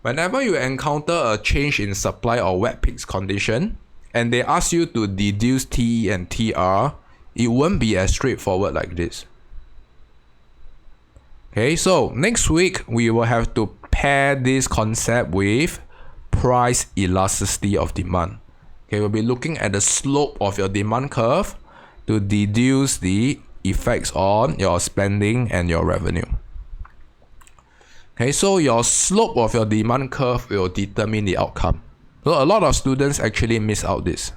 Whenever you encounter a change in supply or wet peaks condition, and they ask you to deduce TE and TR, it won't be as straightforward like this. Okay, so next week we will have to pair this concept with price elasticity of demand. Okay, we'll be looking at the slope of your demand curve to deduce the effects on your spending and your revenue. Okay, so your slope of your demand curve will determine the outcome. So a lot of students actually miss out this.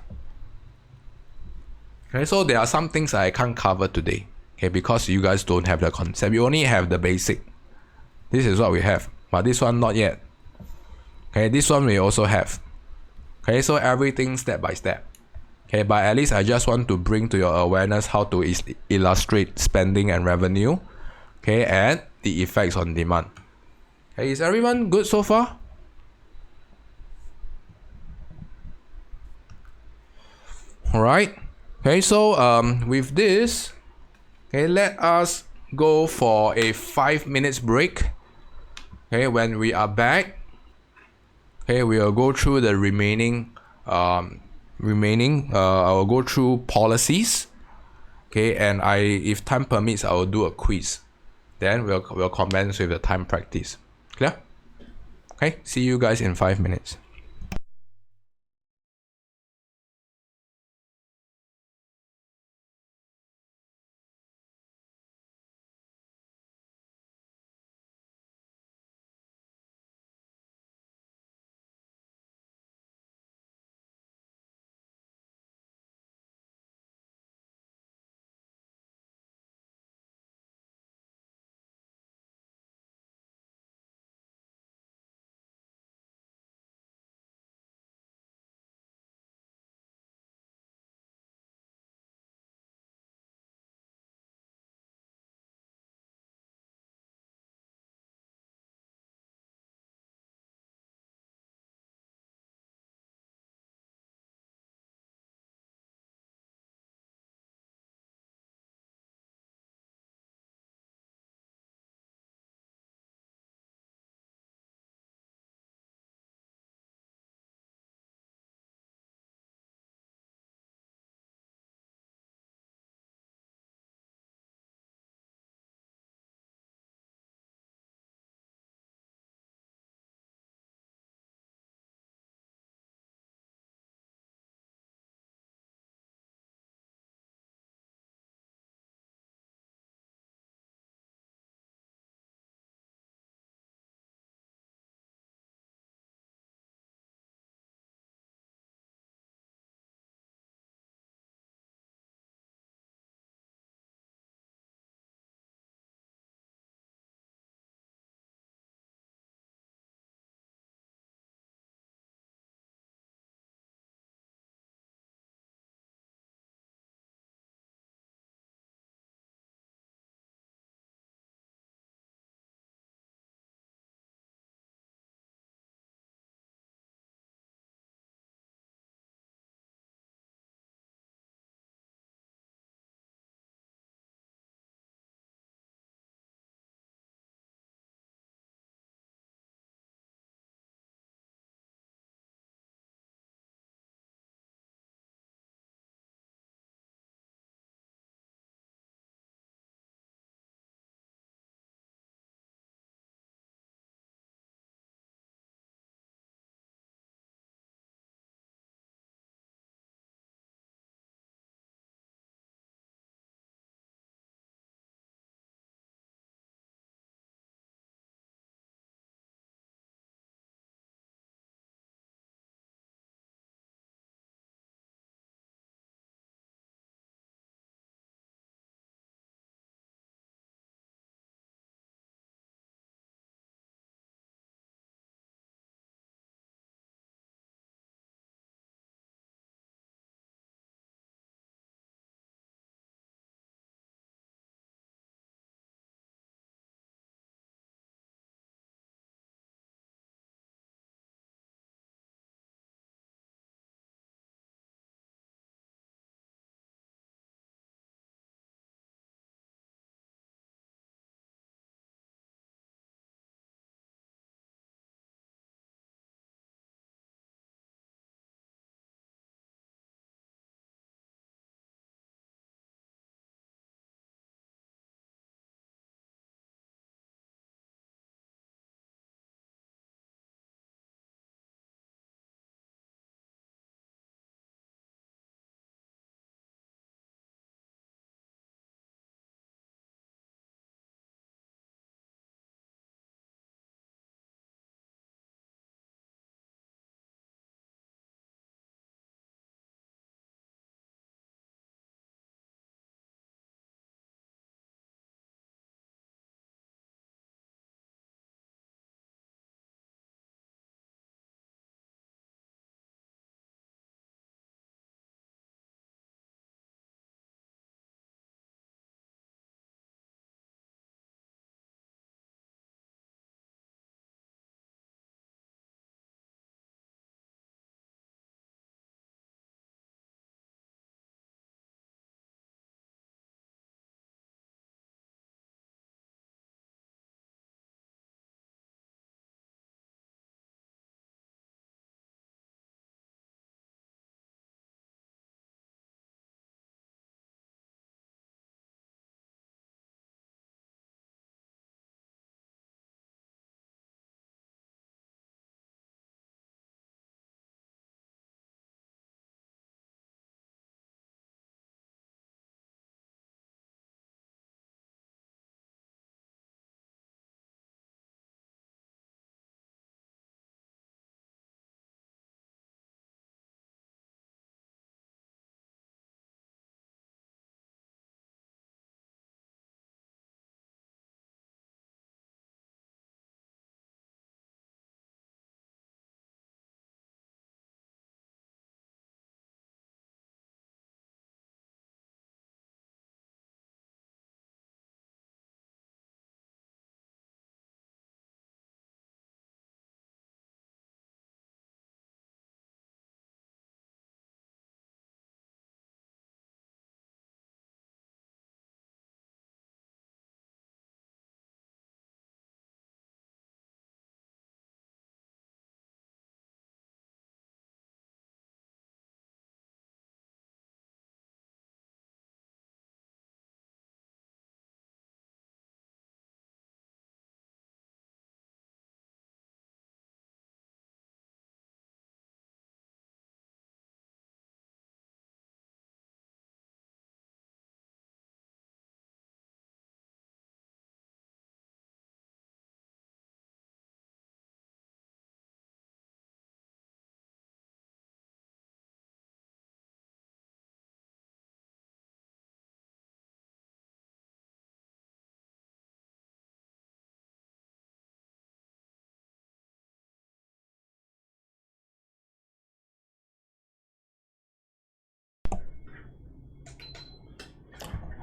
Okay, so there are some things I can't cover today. Okay, because you guys don't have the concept. You only have the basic. This is what we have, but this one not yet. Okay, this one we also have. Okay, so everything step by step. Okay, but at least I just want to bring to your awareness how to illustrate spending and revenue. Okay, and the effects on demand. Okay, is everyone good so far? Alright. Okay, so with this, okay, let us go for a 5 minutes break. Okay, when we are back, okay, we will go through the remaining I will go through policies. Okay, and if time permits, I will do a quiz. Then we'll commence with the time practice. Clear? Okay, see you guys in 5 minutes.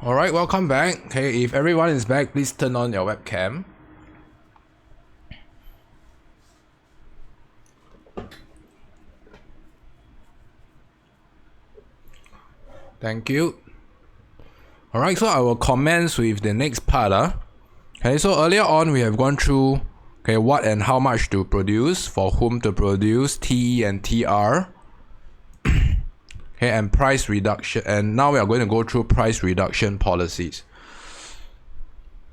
Alright, welcome back. Okay, if everyone is back, please turn on your webcam. Thank you. Alright, so I will commence with the next part. Okay, so earlier on we have gone through what and how much to produce, for whom to produce, TE and TR. And price reduction, and now we are going to go through price reduction policies.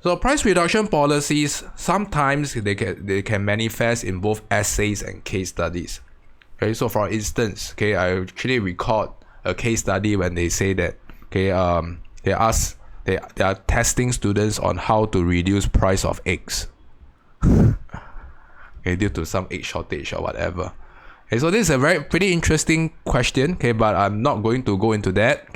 So price reduction policies, sometimes they can manifest in both essays and case studies. Okay, so for instance, I actually recalled a case study when they say that they are testing students on how to reduce price of eggs. Due to some egg shortage or whatever. Okay, so this is a pretty interesting question, but I'm not going to go into that.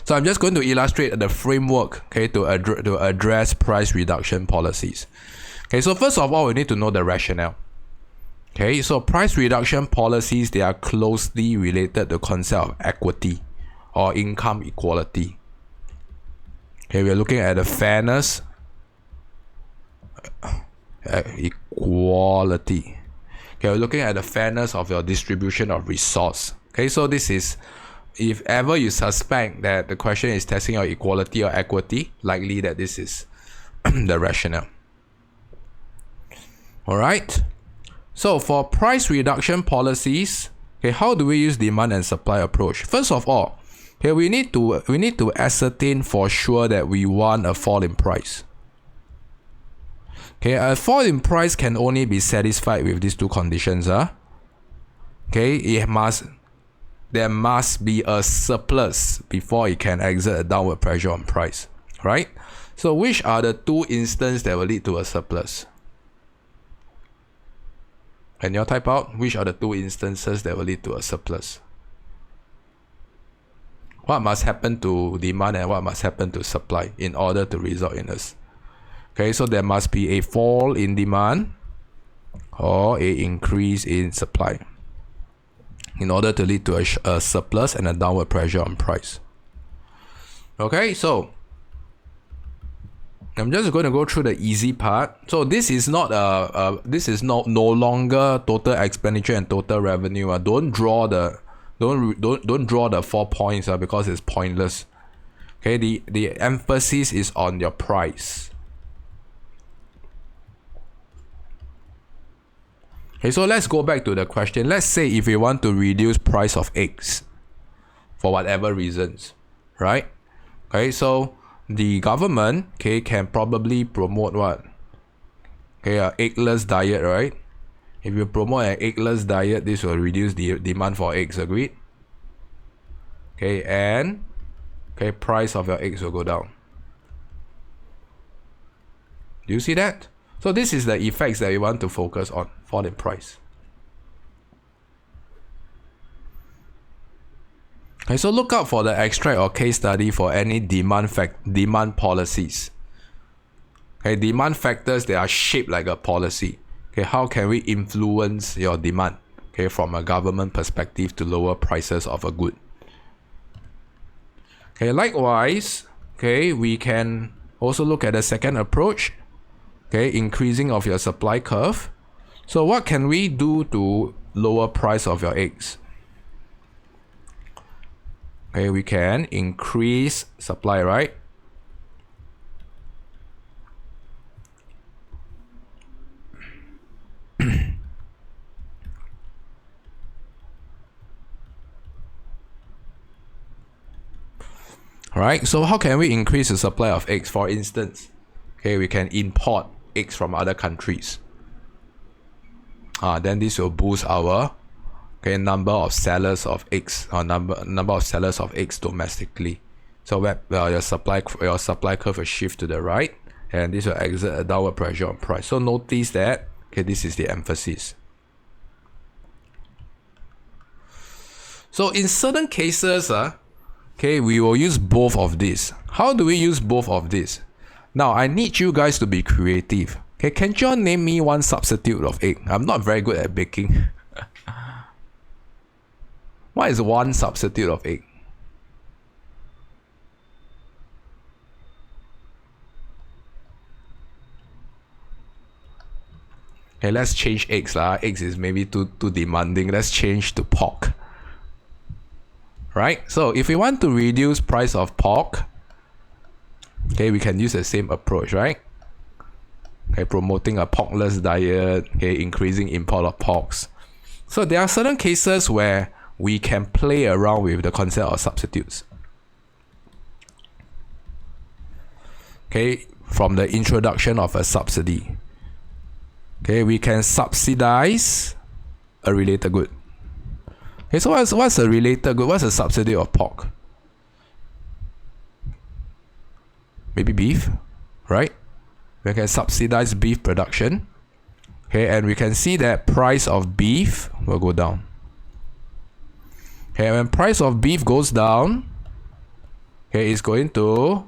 So I'm just going to illustrate the framework, to address price reduction policies. Okay, so first of all, we need to know the rationale. Okay, so price reduction policies, they are closely related to the concept of equity or income equality. Okay, we're looking at the fairness, equality. Okay, we're looking at the fairness of your distribution of resource. Okay, so this is, if ever you suspect that the question is testing your equality or equity, likely that this is the rationale. Alright, so for price reduction policies, how do we use demand and supply approach? First of all, we need to ascertain for sure that we want a fall in price. Okay, a fall in price can only be satisfied with these two conditions. There must be a surplus before it can exert a downward pressure on price. Right? So which are the two instances that will lead to a surplus? Can you type out which are the two instances that will lead to a surplus? What must happen to demand and what must happen to supply in order to result in us? Okay, so there must be a fall in demand or a increase in supply in order to lead to a surplus and a downward pressure on price. Okay, so I'm just going to go through the easy part. So this is not no longer total expenditure and total revenue. Don't draw the 4 points because it's pointless. Okay, the emphasis is on your price. Okay, so let's go back to the question. Let's say if we want to reduce price of eggs for whatever reasons, right? Okay, so the government can probably promote what? An eggless diet, right? If you promote an eggless diet, this will reduce the demand for eggs, agreed? Okay, and price of your eggs will go down. Do you see that? So this is the effects that we want to focus on, fall in price. Okay, so look out for the extract or case study for any demand policies. Okay, demand factors, they are shaped like a policy. Okay, how can we influence your demand? Okay, from a government perspective to lower prices of a good. Okay, likewise, we can also look at the second approach. Increasing of your supply curve. So what can we do to lower price of your eggs? We can increase supply, right? Alright, so how can we increase the supply of eggs? For instance, we can import eggs from other countries. Then this will boost our number of sellers of eggs, or number of sellers of eggs domestically. So your supply curve will shift to the right, and this will exert a downward pressure on price. So notice that this is the emphasis. So in certain cases, we will use both of these. How do we use both of these? Now, I need you guys to be creative. Can you name me one substitute of egg? I'm not very good at baking. What is one substitute of egg? Okay, let's change eggs lah. Eggs is maybe too demanding. Let's change to pork. Right? So if we want to reduce price of pork, okay, we can use the same approach, right? Okay, promoting a porkless diet, okay, increasing import of porks. So there are certain cases where we can play around with the concept of substitutes. Okay, from the introduction of a subsidy. Okay, we can subsidize a related good. Okay, so what's a related good? What's a subsidy of pork? Maybe beef, right? We can subsidize beef production. Okay, and we can see that price of beef will go down. Okay, when price of beef goes down, okay, it's going to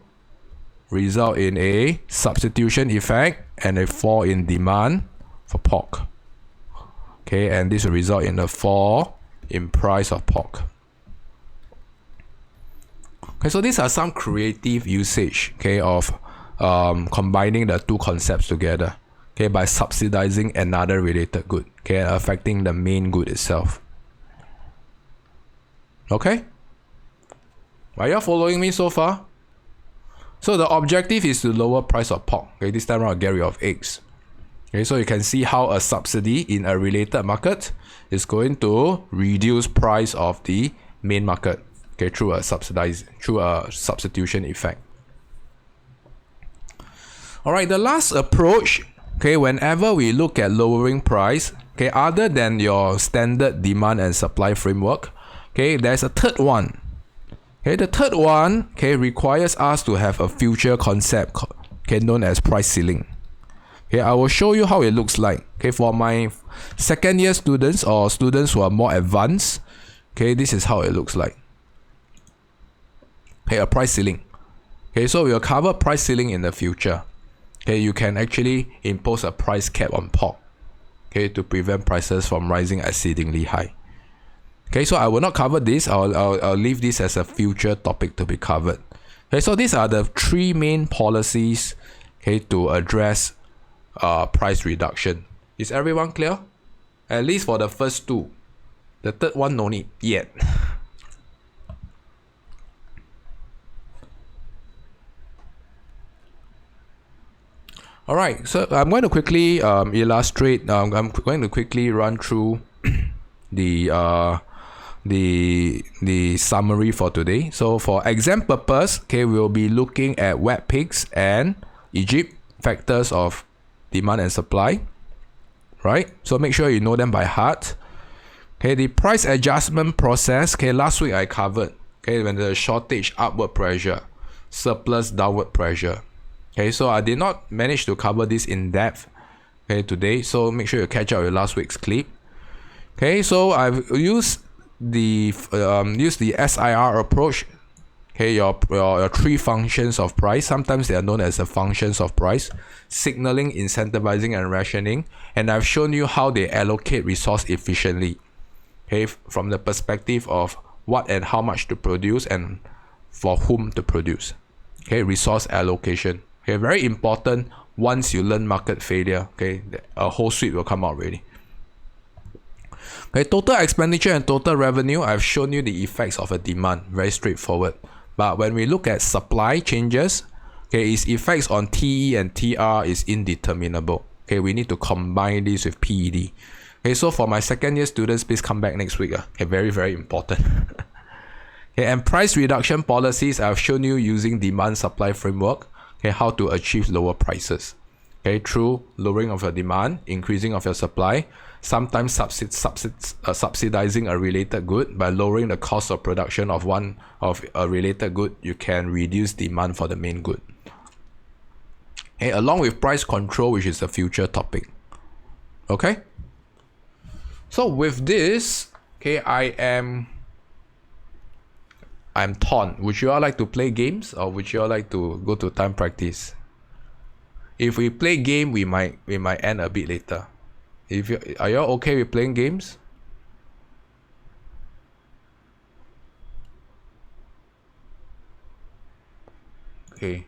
result in a substitution effect and a fall in demand for pork. Okay, and this will result in a fall in price of pork. Okay, so these are some creative usage, okay, of combining the two concepts together, okay, by subsidizing another related good, okay, affecting the main good itself. Okay, are you following me so far? So the objective is to lower price of pork. Okay, this time around, get rid of eggs. Okay, so you can see how a subsidy in a related market is going to reduce price of the main market. Okay, through a substitution effect. All right, the last approach. Okay, whenever we look at lowering price, okay, other than your standard demand and supply framework, okay, there's a third one. Okay, the third one, okay, requires us to have a future concept, okay, known as price ceiling. Okay, I will show you how it looks like. Okay, for my second year students or students who are more advanced, okay, this is how it looks like. Okay, a price ceiling. Okay, so we'll cover price ceiling in the future. Okay, you can actually impose a price cap on pork, okay, to prevent prices from rising exceedingly high. Okay, so I will not cover this. I'll leave this as a future topic to be covered. Okay, so these are the three main policies, okay, to address price reduction. Is everyone clear? At least for the first two. The third one no need yet. Alright, so I'm going to quickly illustrate. I'm going to quickly run through the summary for today. So for exam purpose, okay, we'll be looking at wet pigs and Egypt, factors of demand and supply, right? So make sure you know them by heart. Okay, the price adjustment process, okay, last week I covered, okay, when there's shortage, upward pressure, surplus, downward pressure. Okay, so I did not manage to cover this in depth, okay, today, so make sure you catch up with last week's clip. Okay, so I've used the SIR approach. Okay, your three functions of price. Sometimes they are known as the functions of price: signaling, incentivizing, and rationing. And I've shown you how they allocate resource efficiently. Okay, from the perspective of what and how much to produce and for whom to produce. Okay, resource allocation. Okay, very important. Once you learn market failure, okay, a whole suite will come out already. Okay, total expenditure and total revenue, I've shown you the effects of a demand, very straightforward. But when we look at supply changes, okay, its effects on TE and TR is indeterminable. Okay, we need to combine this with PED. Okay, so for my second year students, please come back next week. Okay, very, very important. Okay, and price reduction policies, I've shown you using demand supply framework, okay, how to achieve lower prices. Okay, through lowering of your demand, increasing of your supply, sometimes subsidizing a related good. By lowering the cost of production of one of a related good, you can reduce demand for the main good. Okay, along with price control, which is a future topic. Okay, so with this, okay, I'm torn. Would you all like to play games, or would you all like to go to time practice? If we play game, we might end a bit later. Are you all okay with playing games? Okay.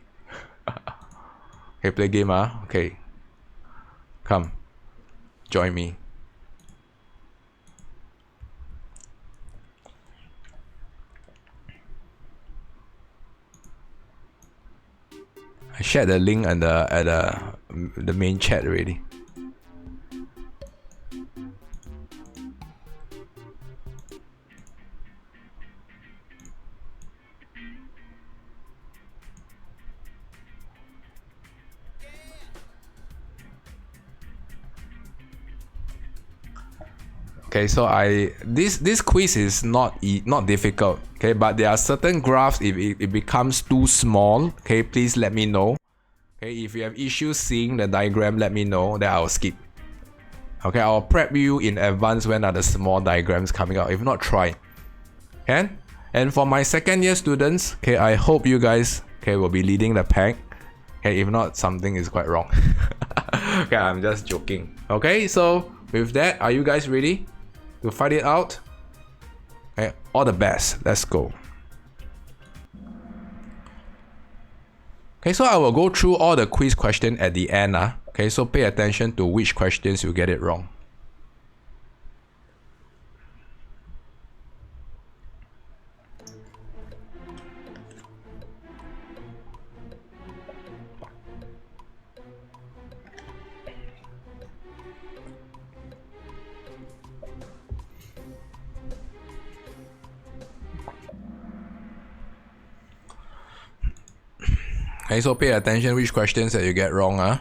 Okay, play game, okay. Come. join me. I shared the link and the main chat already. Okay, so this quiz is not difficult. Okay, but there are certain graphs, if it becomes too small, okay, please let me know. Okay, if you have issues seeing the diagram, let me know, then I'll skip. Okay, I'll prep you in advance when are the small diagrams coming out. If not, try. Okay? And for my second year students, okay, I hope you guys, okay, will be leading the pack. Okay, if not, something is quite wrong. Okay, I'm just joking. Okay, so with that, are you guys ready to fight it out? Okay, all the best. Let's go. Okay, so I will go through all the quiz questions at the end. Okay, so pay attention to which questions you get it wrong. Okay, so pay attention which questions that you get wrong.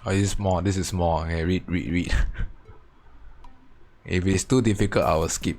Oh, this is more. This is more. Okay, read. If it's too difficult, I will skip.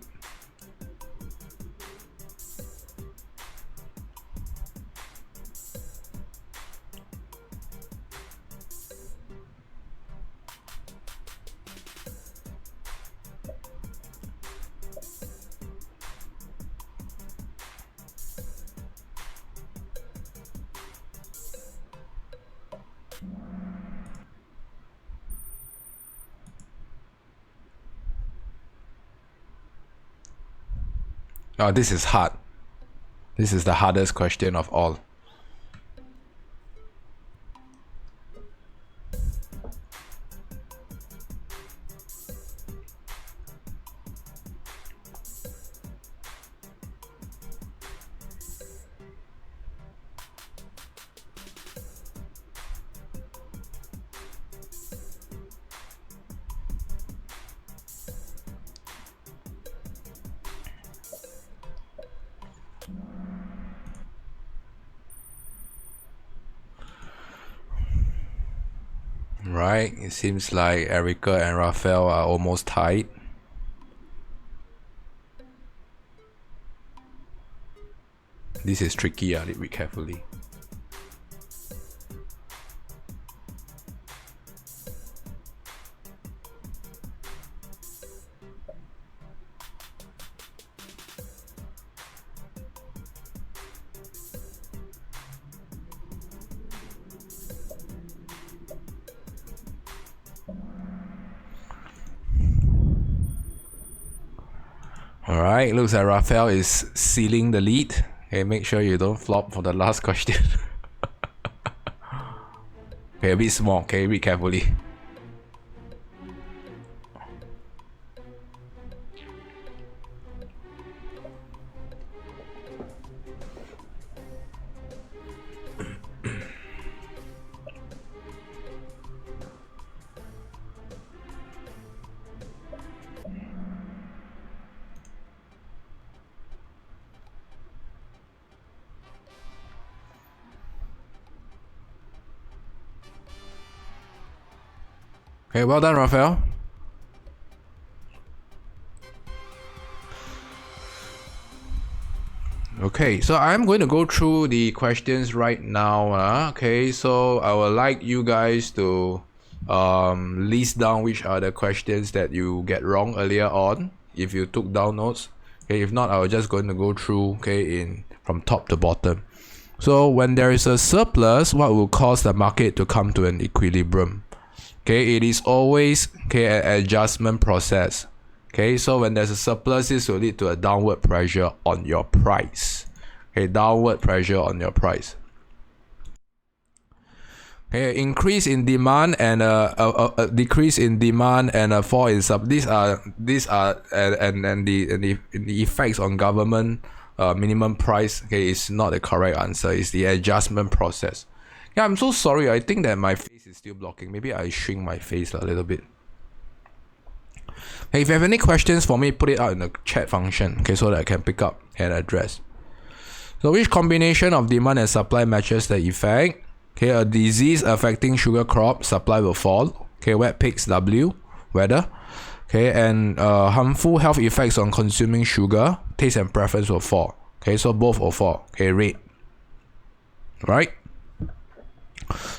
Oh, this is hard. This is the hardest question of all. Right, it seems like Erica and Raphael are almost tied. This is tricky, read carefully. Alright, looks like Raphael is sealing the lead. Okay, make sure you don't flop for the last question. Okay, a bit small, okay, read carefully. Okay, well done, Raphael. Okay, so I'm going to go through the questions right now. Okay, so I would like you guys to list down which are the questions that you get wrong earlier on, if you took down notes. Okay, if not, I was just going to go through, okay, in from top to bottom. So when there is a surplus, what will cause the market to come to an equilibrium? Okay, it is always, okay, an adjustment process. Okay, so when there's a surplus, this will lead to a downward pressure on your price. Okay, downward pressure on your price. Okay, increase in demand and a decrease in demand and a fall in sub. These are and the effects on government minimum price. Okay, is not the correct answer. It's the adjustment process. Yeah, I'm so sorry. I think that my face is still blocking. Maybe I shrink my face a little bit. Hey, if you have any questions for me, put it out in the chat function, okay, so that I can pick up and address. So which combination of demand and supply matches the effect? Okay, a disease affecting sugar crop, supply will fall. Okay, wet pigs, W, weather. Okay, and harmful health effects on consuming sugar, taste and preference will fall. Okay, so both will fall. Okay, red. Right?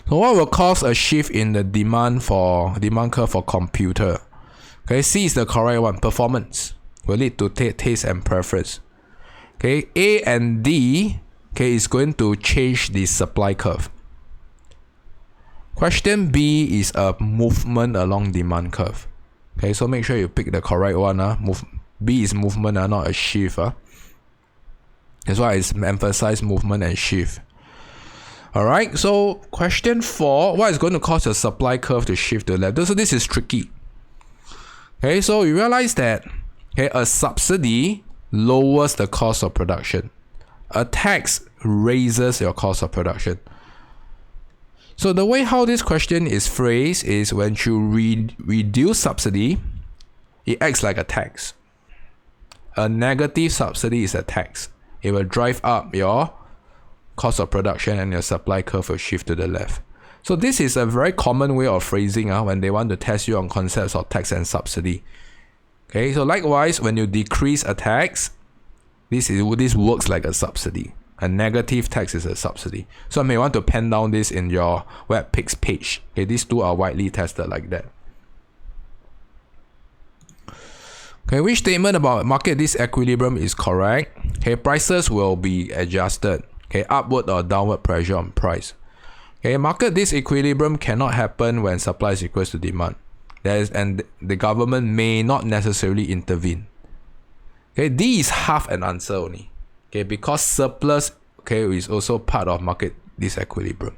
So what will cause a shift in the demand curve for computer? Okay, C is the correct one. Performance will lead to taste and preference. Okay, A and D, okay, is going to change the supply curve. Question B is a movement along demand curve. Okay, so make sure you pick the correct one. B is movement, not a shift. That's why it's emphasize movement and shift. Alright, so question 4, what is going to cause the supply curve to shift to the left? So this is tricky. Okay, so you realize that, okay, a subsidy lowers the cost of production. A tax raises your cost of production. So the way how this question is phrased is when you reduce subsidy, it acts like a tax. A negative subsidy is a tax. It will drive up your cost of production and your supply curve will shift to the left. So this is a very common way of phrasing when they want to test you on concepts of tax and subsidy. Okay, so likewise, when you decrease a tax, this works like a subsidy. A negative tax is a subsidy. So I may want to pen down this in your webpix page. Okay, these two are widely tested like that. Okay, which statement about market disequilibrium is correct? Okay, prices will be adjusted. Okay, upward or downward pressure on price. Okay, market disequilibrium cannot happen when supply is equal to demand. And the government may not necessarily intervene. Okay, D is half an answer only. Okay, because surplus, okay, is also part of market disequilibrium.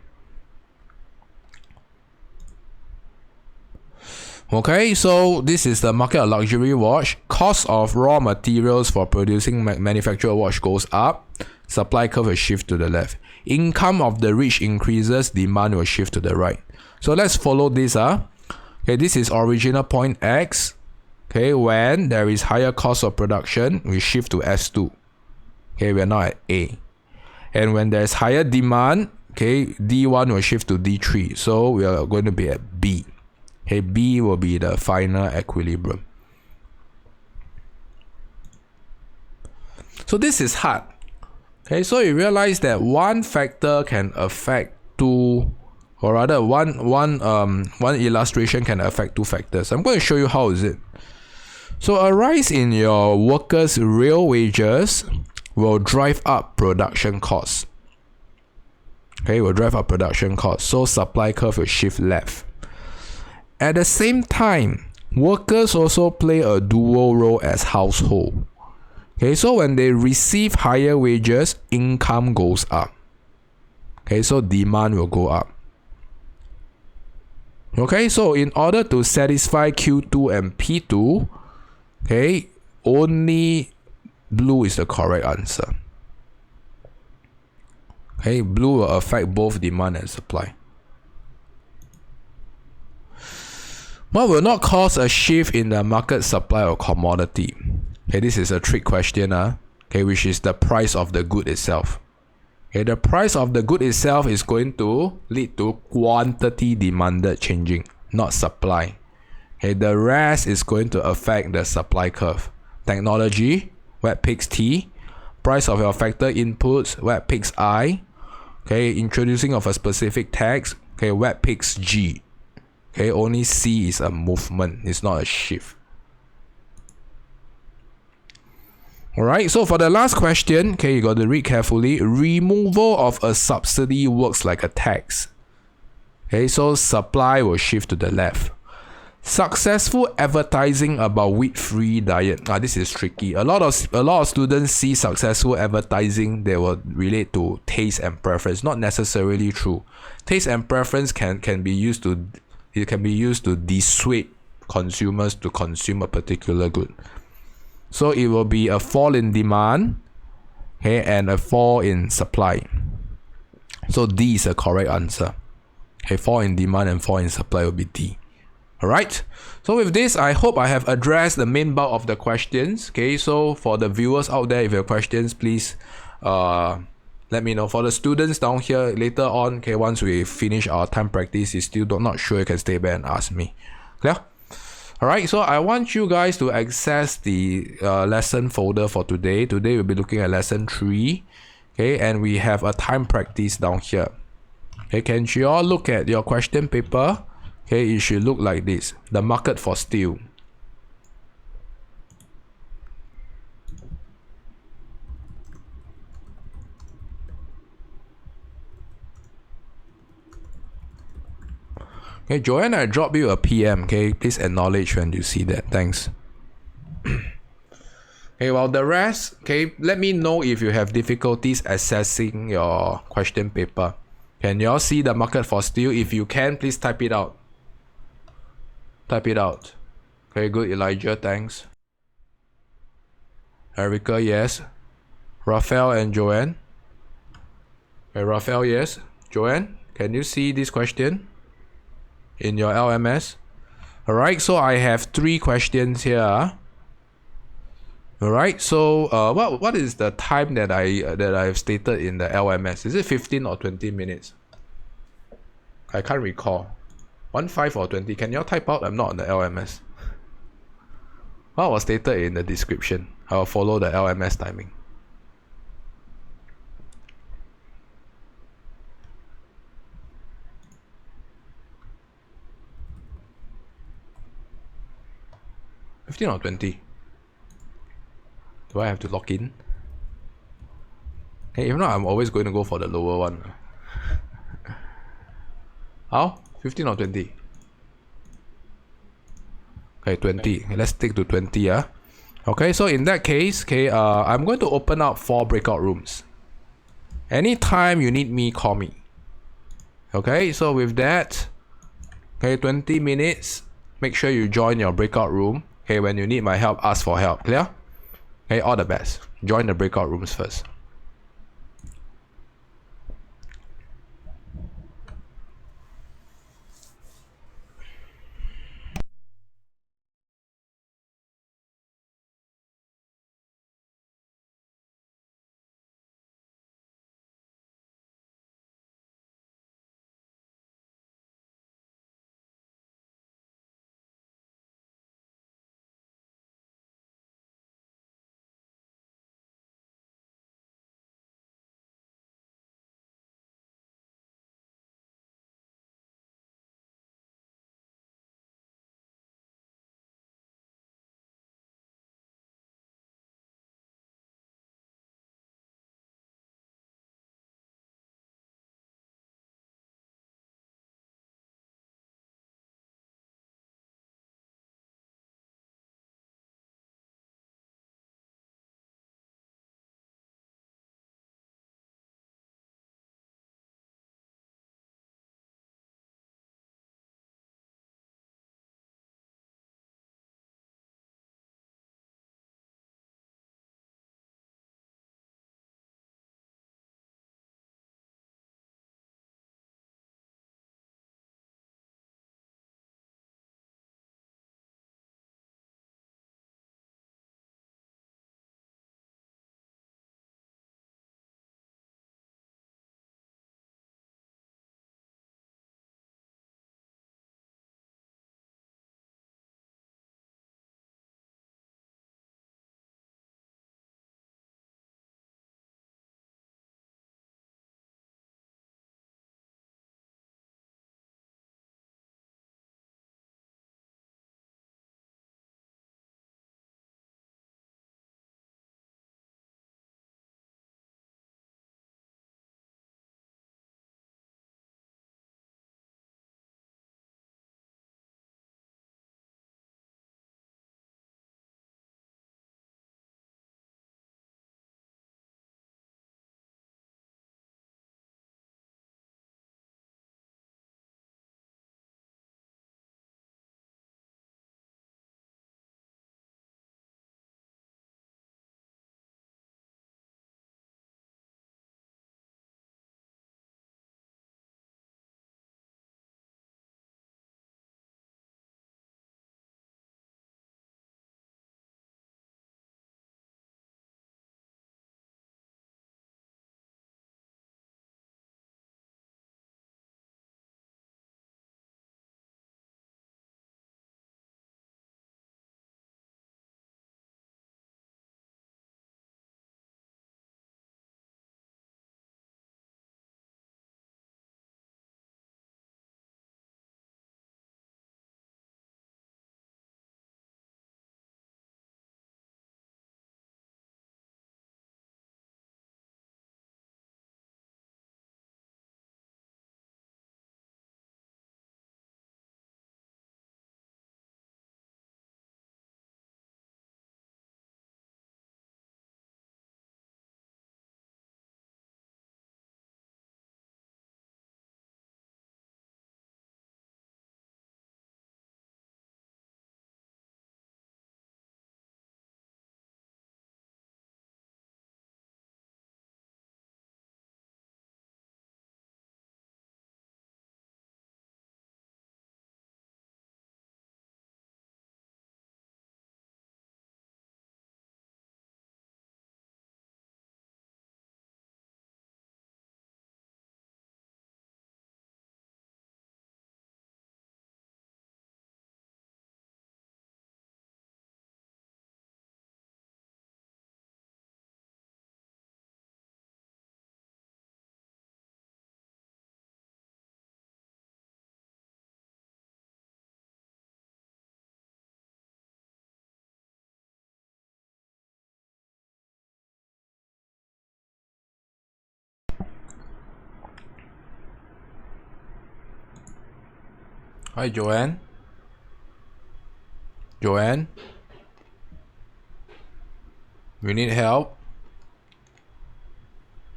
Okay, so this is the market of luxury watch. Cost of raw materials for producing manufactured watch goes up. Supply curve will shift to the left. Income of the rich increases, demand will shift to the right. So let's follow this. Okay, this is original point X. Okay, when there is higher cost of production, we shift to S2. Okay, we are now at A. And when there's higher demand, okay, D1 will shift to D3. So we are going to be at B. Okay, B will be the final equilibrium. So this is hard. Okay, so you realize that one factor can affect two, or rather one illustration can affect two factors. I'm going to show you how is it. So a rise in your workers' real wages will drive up production costs. Okay, will drive up production costs. So supply curve will shift left. At the same time, workers also play a dual role as household. Okay, so when they receive higher wages, income goes up. Okay, so demand will go up. Okay, so in order to satisfy Q2 and P2, okay, only blue is the correct answer. Okay, blue will affect both demand and supply. What will not cause a shift in the market supply of commodity? Okay, this is a trick question, okay, which is the price of the good itself. Okay, the price of the good itself is going to lead to quantity demanded changing, not supply. Okay, the rest is going to affect the supply curve. Technology, web picks T. Price of your factor inputs, web picks I. Okay, introducing of a specific text, okay, web picks G. Okay, only C is a movement, it's not a shift. Alright, so for the last question, okay, you got to read carefully. Removal of a subsidy works like a tax. Okay, so supply will shift to the left. Successful advertising about wheat-free diet. This is tricky. A lot of students see successful advertising, they will relate to taste and preference. Not necessarily true. Taste and preference can be used to dissuade consumers to consume a particular good. So it will be a fall in demand, okay, and a fall in supply. So D is the correct answer. Okay, fall in demand and fall in supply will be D. Alright, so with this, I hope I have addressed the main bulk of the questions. Okay, so for the viewers out there, if you have questions, please let me know. For the students down here, later on, okay, once we finish our time practice, you still not sure, you can stay back and ask me. Clear? Alright, so I want you guys to access the lesson folder for today. Today we'll be looking at lesson 3. Okay, and we have a time practice down here. Okay, can you all look at your question paper? Okay, it should look like this. The market for steel. Okay, Joanne, I drop you a PM. Okay, please acknowledge when you see that. Thanks. Okay, well, the rest, okay, let me know if you have difficulties accessing your question paper. Can you all see the market for steel? If you can, please type it out. Type it out. Okay, good, Elijah, thanks. Erica, yes. Raphael and Joanne. Okay, Raphael, yes. Joanne, can you see this question in your LMS? Alright, so I have 3 questions here. Alright, so what is the time that I've stated in the LMS? Is it 15 or 20 minutes? I can't recall. 15 or 20. Can you all type out? I'm not on the LMS. What was stated in the description? I'll follow the LMS timing. $15 or 20? Do I have to log in? Hey, if not, I'm always going to go for the lower one. How? 15 or 20? Okay, 20. Okay, let's stick to 20, Okay, so in that case, okay, I'm going to open up 4 breakout rooms. Anytime you need me, call me. Okay, so with that, okay, 20 minutes. Make sure you join your breakout room. Okay, when you need my help, ask for help. Clear? Okay, all the best. Join the breakout rooms first. Hi, Joanne. Joanne? We need help?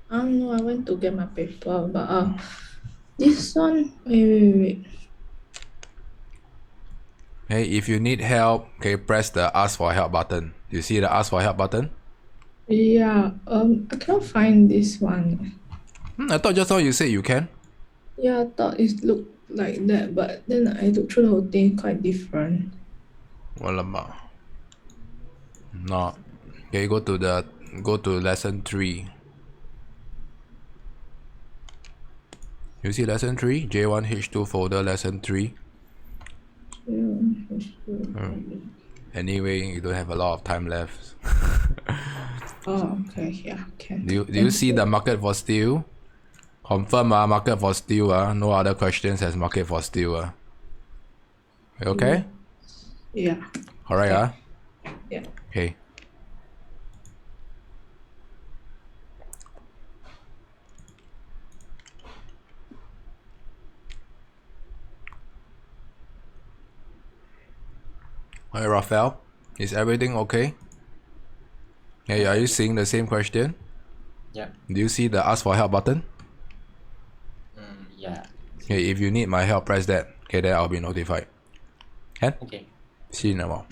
No, I went to get my paper, but this one, wait. Hey, if you need help, okay, press the ask for help button. You see the ask for help button? Yeah, I cannot find this one. I thought just now you said you can. Yeah, I thought it looked like that, but then I looked through the whole thing, quite different. Alamak. No. Okay, go to lesson 3. You see lesson 3? J1H2 folder lesson 3. Yeah, Anyway, you don't have a lot of time left. oh, okay, yeah, okay. Do you Thank see the market for steel? Confirm market for steel no other questions as market for steel okay? Yeah, Alright okay, yeah. Okay. Hi Raphael, is everything okay? Hey, are you seeing the same question? Yeah. Do you see the ask for help button? Yeah. Hey, if you need my help, press that. Okay, then I'll be notified. Can? Okay. See you in a while.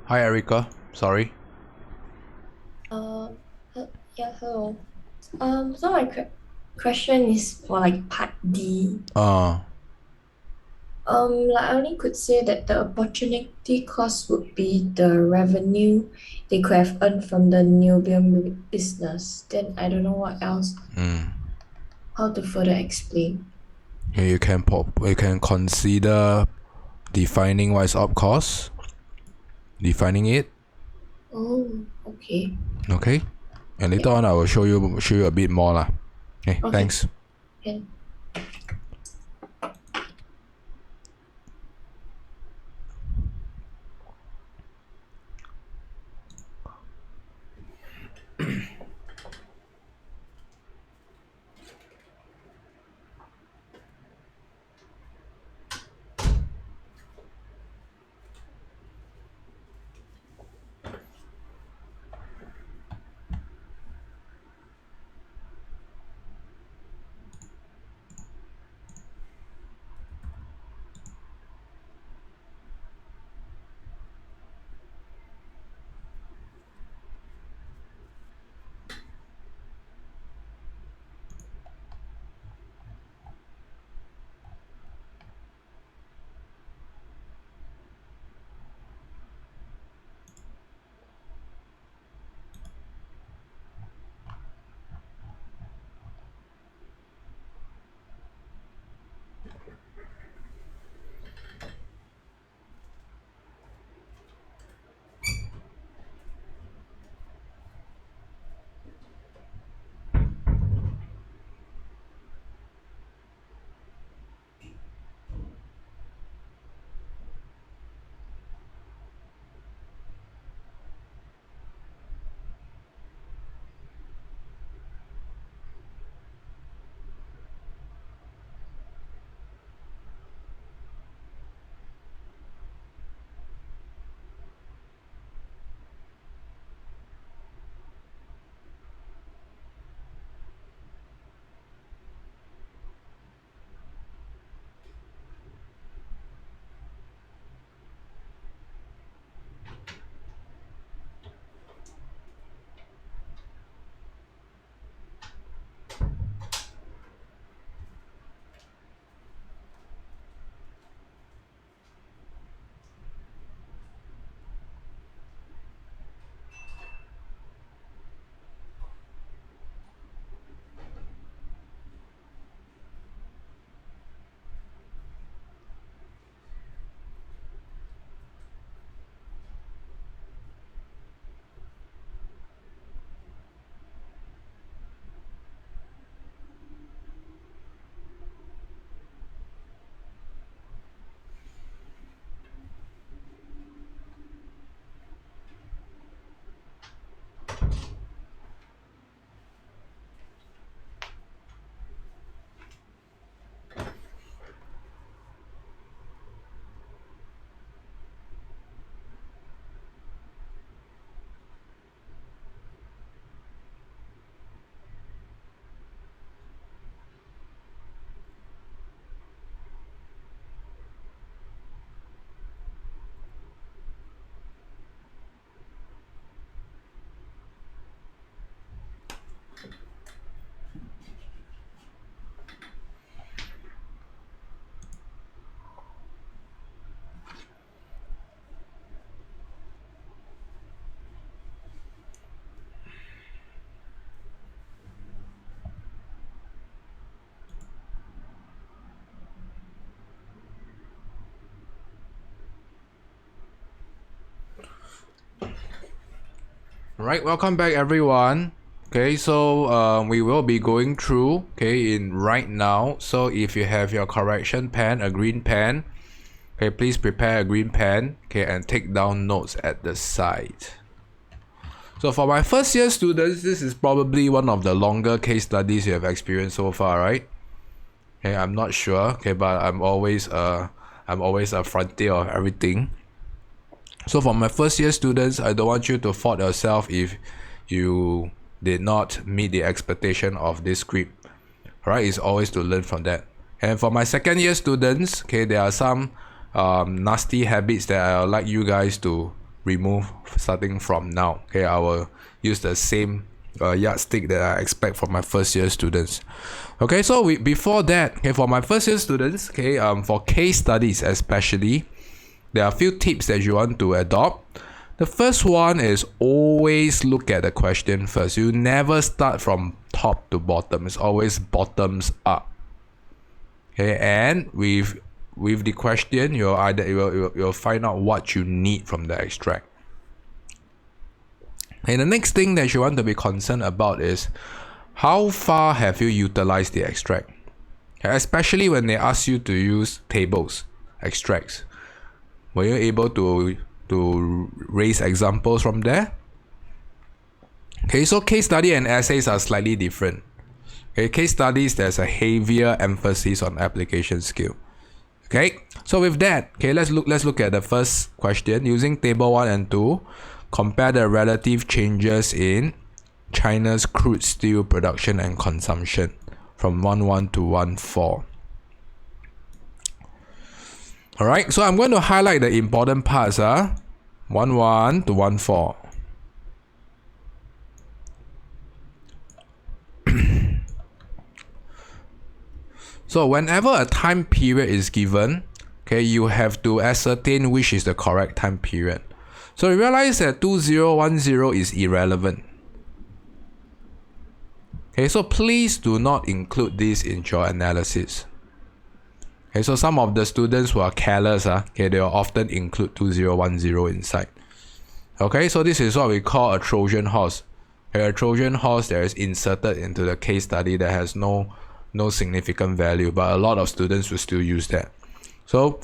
Hi, Erica. Sorry. Uh, yeah, hello. So my question is for like part D. Uh, Like I only could say that the opportunity cost would be the revenue they could have earned from the newbie business. Then I don't know what else, how to further explain. you can consider defining what is op cost. Defining it. Oh, okay. Okay. And later on I will show you a bit more lah. Okay, Okay. thanks. Can. Right, welcome back everyone. Okay, so we will be going through in right now. So if you have your correction pen, a green pen, okay, please prepare a green pen, and take down notes at the side. So for my first year students, this is probably one of the longer case studies you have experienced so far, right? Okay, I'm not sure, but I'm always a frontier of everything. So for my first year students, I don't want you to fault yourself if you did not meet the expectation of this script. Alright, it's always to learn from that. And for my second year students, there are some nasty habits that I would like you guys to remove starting from now. Okay, I will use the same yardstick that I expect from my first year students. Okay, so before that, okay, for my first year students, okay, for case studies especially, there are a few tips that you want to adopt. The first one is always look at the question first. You never start from top to bottom. It's always bottoms up. Okay, and with the question, you'll find out what you need from the extract. And the next thing that you want to be concerned about is how far have you utilized the extract, especially when they ask you to use tables, extracts. Were you able to raise examples from there? Okay, so case study and essays are slightly different. Okay, case studies, there's a heavier emphasis on application skill. Okay, so with that, okay, let's look at the first question. Using table 1 and 2, compare the relative changes in China's crude steel production and consumption from 1.1 to 1.4. Alright, so I'm going to highlight the important parts. 1.1 to 1.4. So whenever a time period is given, okay, you have to ascertain which is the correct time period. So you realize that 2010 is irrelevant. Okay, so please do not include this in your analysis. Okay, so some of the students who are careless, okay, they will often include 2010 inside. Okay, so this is what we call a Trojan horse. Okay, a Trojan horse that is inserted into the case study that has no significant value, but a lot of students will still use that. So,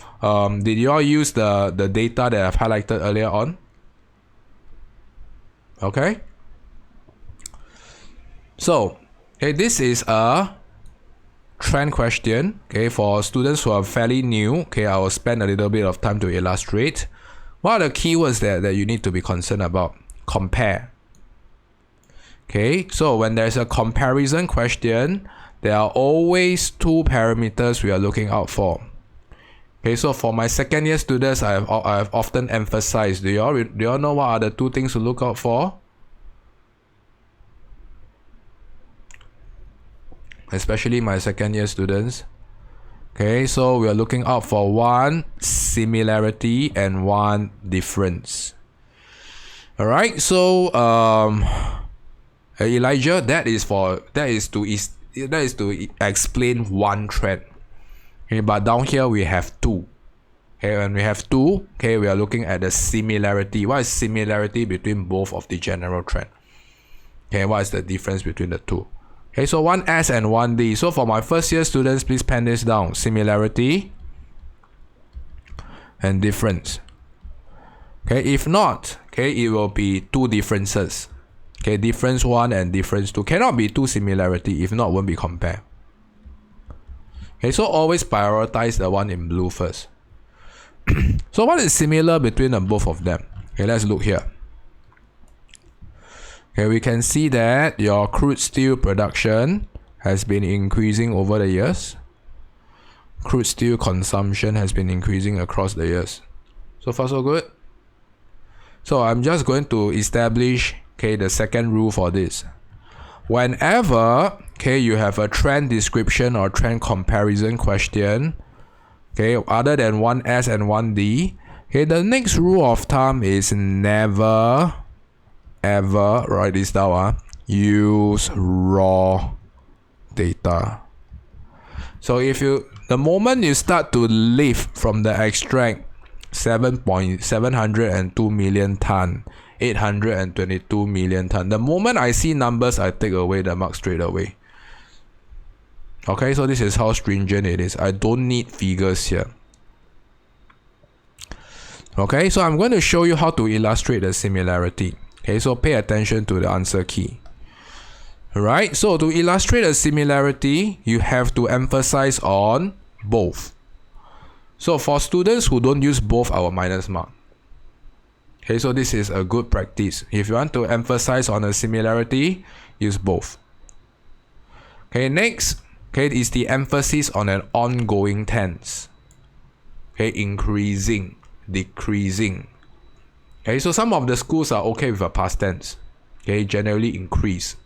did you all use the data that I've highlighted earlier on? Okay. So, okay, this is a trend question. Okay, for students who are fairly new, okay, I will spend a little bit of time to illustrate. What are the keywords that you need to be concerned about? Compare. Okay, so when there's a comparison question, there are always two parameters we are looking out for. Okay, so for my second year students, I have often emphasized. Do you all know what are the two things to look out for? Especially my second year students. Okay, so we are looking out for one similarity and one difference. All right, so Elijah, that is to explain one trend. Okay, but down here we have two. Okay, when we have two, okay, we are looking at the similarity. What is similarity between both of the general trend? Okay, what is the difference between the two? Okay, so 1S and 1D. So for my first year students, please pen this down. Similarity and difference. Okay, if not, okay, it will be two differences. Okay, difference 1 and difference 2. Cannot be two similarity. If not, won't be compared. Okay, so always prioritize the one in blue first. So what is similar between the both of them? Okay, let's look here. Okay, we can see that your crude steel production has been increasing over the years. Crude steel consumption has been increasing across the years. So far so good. So I'm just going to establish, okay, the second rule for this. Whenever, okay, you have a trend description or trend comparison question, okay, other than 1S and 1D, okay, the next rule of thumb is never ever, write this down, use raw data. So the moment you start to lift from the extract 702 million ton, 822 million ton, the moment I see numbers, I take away the mark straight away. Okay, so this is how stringent it is. I don't need figures here. Okay, so I'm going to show you how to illustrate the similarity. Okay, so pay attention to the answer key. Alright, so to illustrate a similarity, you have to emphasize on both. So for students who don't use both, I will minus mark. Okay, so this is a good practice. If you want to emphasize on a similarity, use both. Okay, next, okay, is the emphasis on an ongoing tense. Okay, increasing, decreasing. Okay, so some of the schools are okay with a past tense. Okay, generally increase,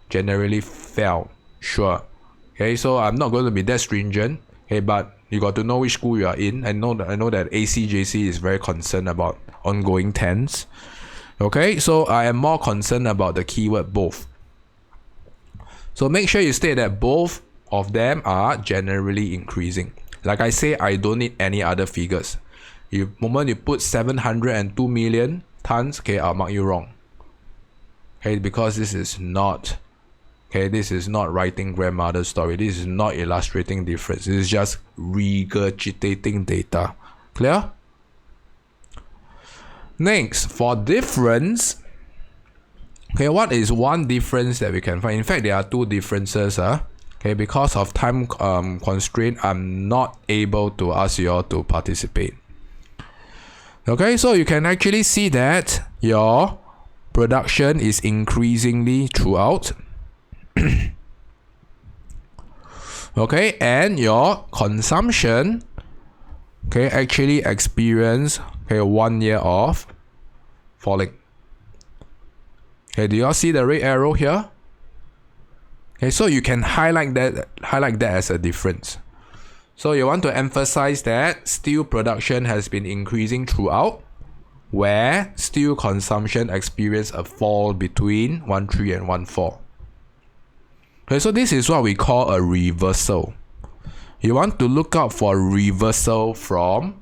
generally fell, sure. Okay, so I'm not going to be that stringent. Okay, but you got to know which school you are in. I know that ACJC is very concerned about ongoing tense. Okay, so I am more concerned about the keyword both. So make sure you state that both of them are generally increasing. Like I say, I don't need any other figures. Moment you put 702 million tons, okay, I'll mark you wrong. Okay, because this is not writing grandmother's story. This is not illustrating difference. This is just regurgitating data. Clear? Next, for difference, okay, what is one difference that we can find? In fact, there are two differences. Okay, because of time constraint, I'm not able to ask you all to participate. Okay, so you can actually see that your production is increasingly throughout. Okay, and your consumption, okay, actually experience 1 year of falling. Okay, do you all see the red arrow here? Okay, so you can highlight that as a difference. So you want to emphasize that steel production has been increasing throughout, where steel consumption experienced a fall between 1.3 and 1.4. Okay, so this is what we call a reversal. You want to look out for a reversal from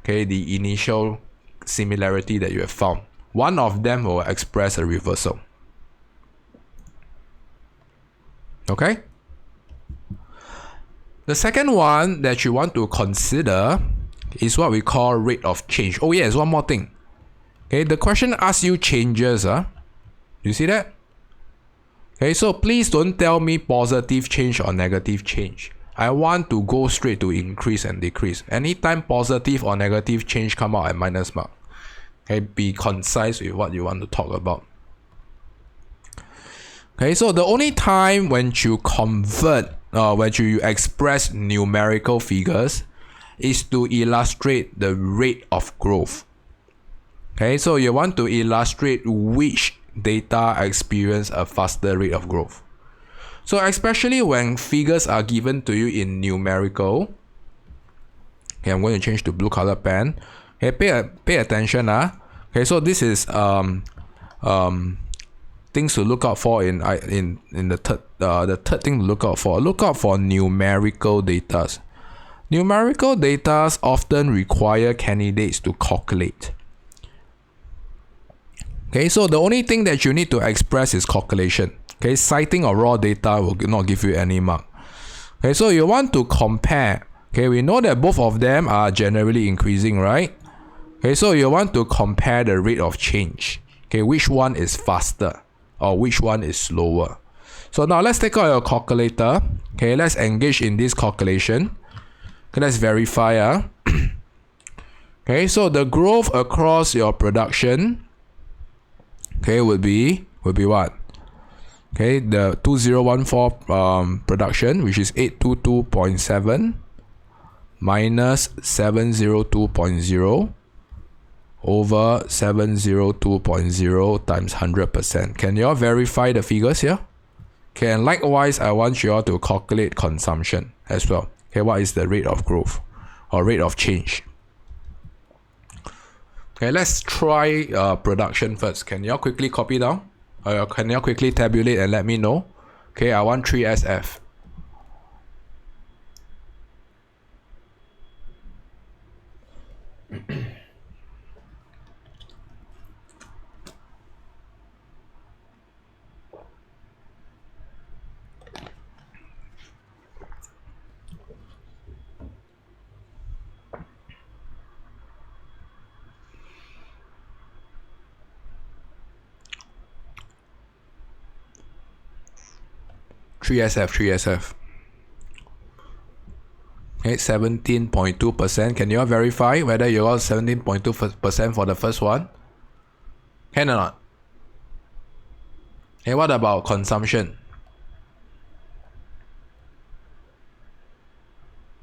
the initial similarity that you have found. One of them will express a reversal. Okay? The second one that you want to consider is what we call rate of change. Oh yes, one more thing. Okay, the question asks you changes. You see that? Okay, so please don't tell me positive change or negative change. I want to go straight to increase and decrease. Anytime positive or negative change come out at minus mark. Okay, be concise with what you want to talk about. Okay, so the only time when you convert when you express numerical figures is to illustrate the rate of growth. Okay, so you want to illustrate which data experience a faster rate of growth. So especially when figures are given to you in numerical. Okay, I'm going to change to blue color pen. Okay, pay attention. Okay, so this is things to look out for in the third thing to look out for. Look out for numerical data. Numerical data often require candidates to calculate. Okay, so the only thing that you need to express is calculation. Okay, citing or raw data will not give you any mark. Okay, so you want to compare. Okay, we know that both of them are generally increasing, right? Okay, so you want to compare the rate of change. Okay, which one is faster or which one is slower? So now let's take out your calculator. Okay, let's engage in this calculation. Okay, let's verify. Okay, so the growth across your production, okay, would be what? Okay, the 2014 production, which is 822.7 minus 702.0 over 702.0 times 100%. Can you all verify the figures here? Okay, and likewise, I want you all to calculate consumption as well. Okay, what is the rate of growth or rate of change? Okay, let's try production first. Can you all quickly copy down? Can you all quickly tabulate and let me know? Okay, I want 3SF. Three SF. Okay, 17.2%. Can you all verify whether you got 17.2% for the first one? Can or not? Okay, what about consumption?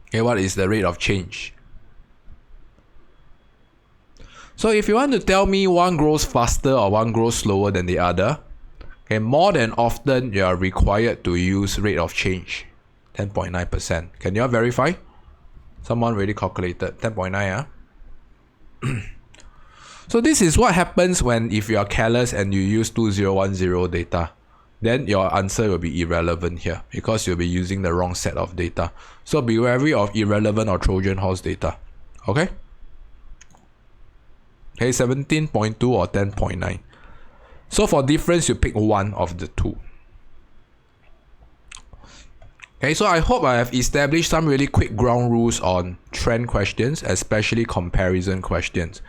Okay, what is the rate of change? So if you want to tell me one grows faster or one grows slower than the other, okay, more than often you are required to use rate of change, 10.9%. Can you all verify? Someone already calculated 10.9, So this is what happens when if you are careless and you use 2010 data. Then your answer will be irrelevant here because you'll be using the wrong set of data. So be wary of irrelevant or Trojan horse data. Okay? Okay, 17.2 or 10.9. So for difference, you pick one of the two. Okay, so I hope I have established some really quick ground rules on trend questions, especially comparison questions.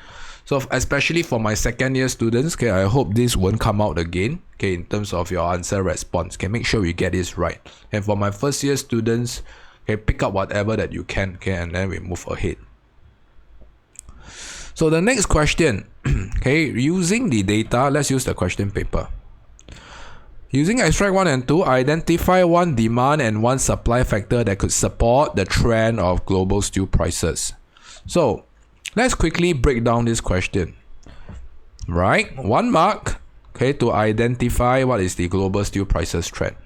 So especially for my second year students, okay, I hope this won't come out again, okay, in terms of your answer response. Okay, make sure we get this right. And for my first year students, okay, pick up whatever that you can, okay, and then we move ahead. So the next question, okay, using the data, let's use the question paper. Using extract 1 and 2, identify one demand and one supply factor that could support the trend of global steel prices. So let's quickly break down this question. Right, 1 mark, okay, to identify what is the global steel prices trend.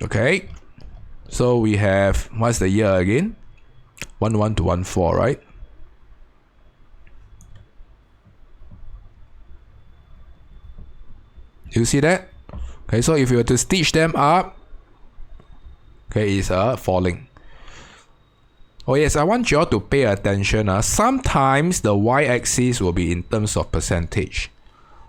Okay, so we have, what's the year again? 11 to 14, right? You see that? Okay, so if you were to stitch them up, okay, it's falling. Oh yes, I want you all to pay attention. Sometimes the y-axis will be in terms of percentage.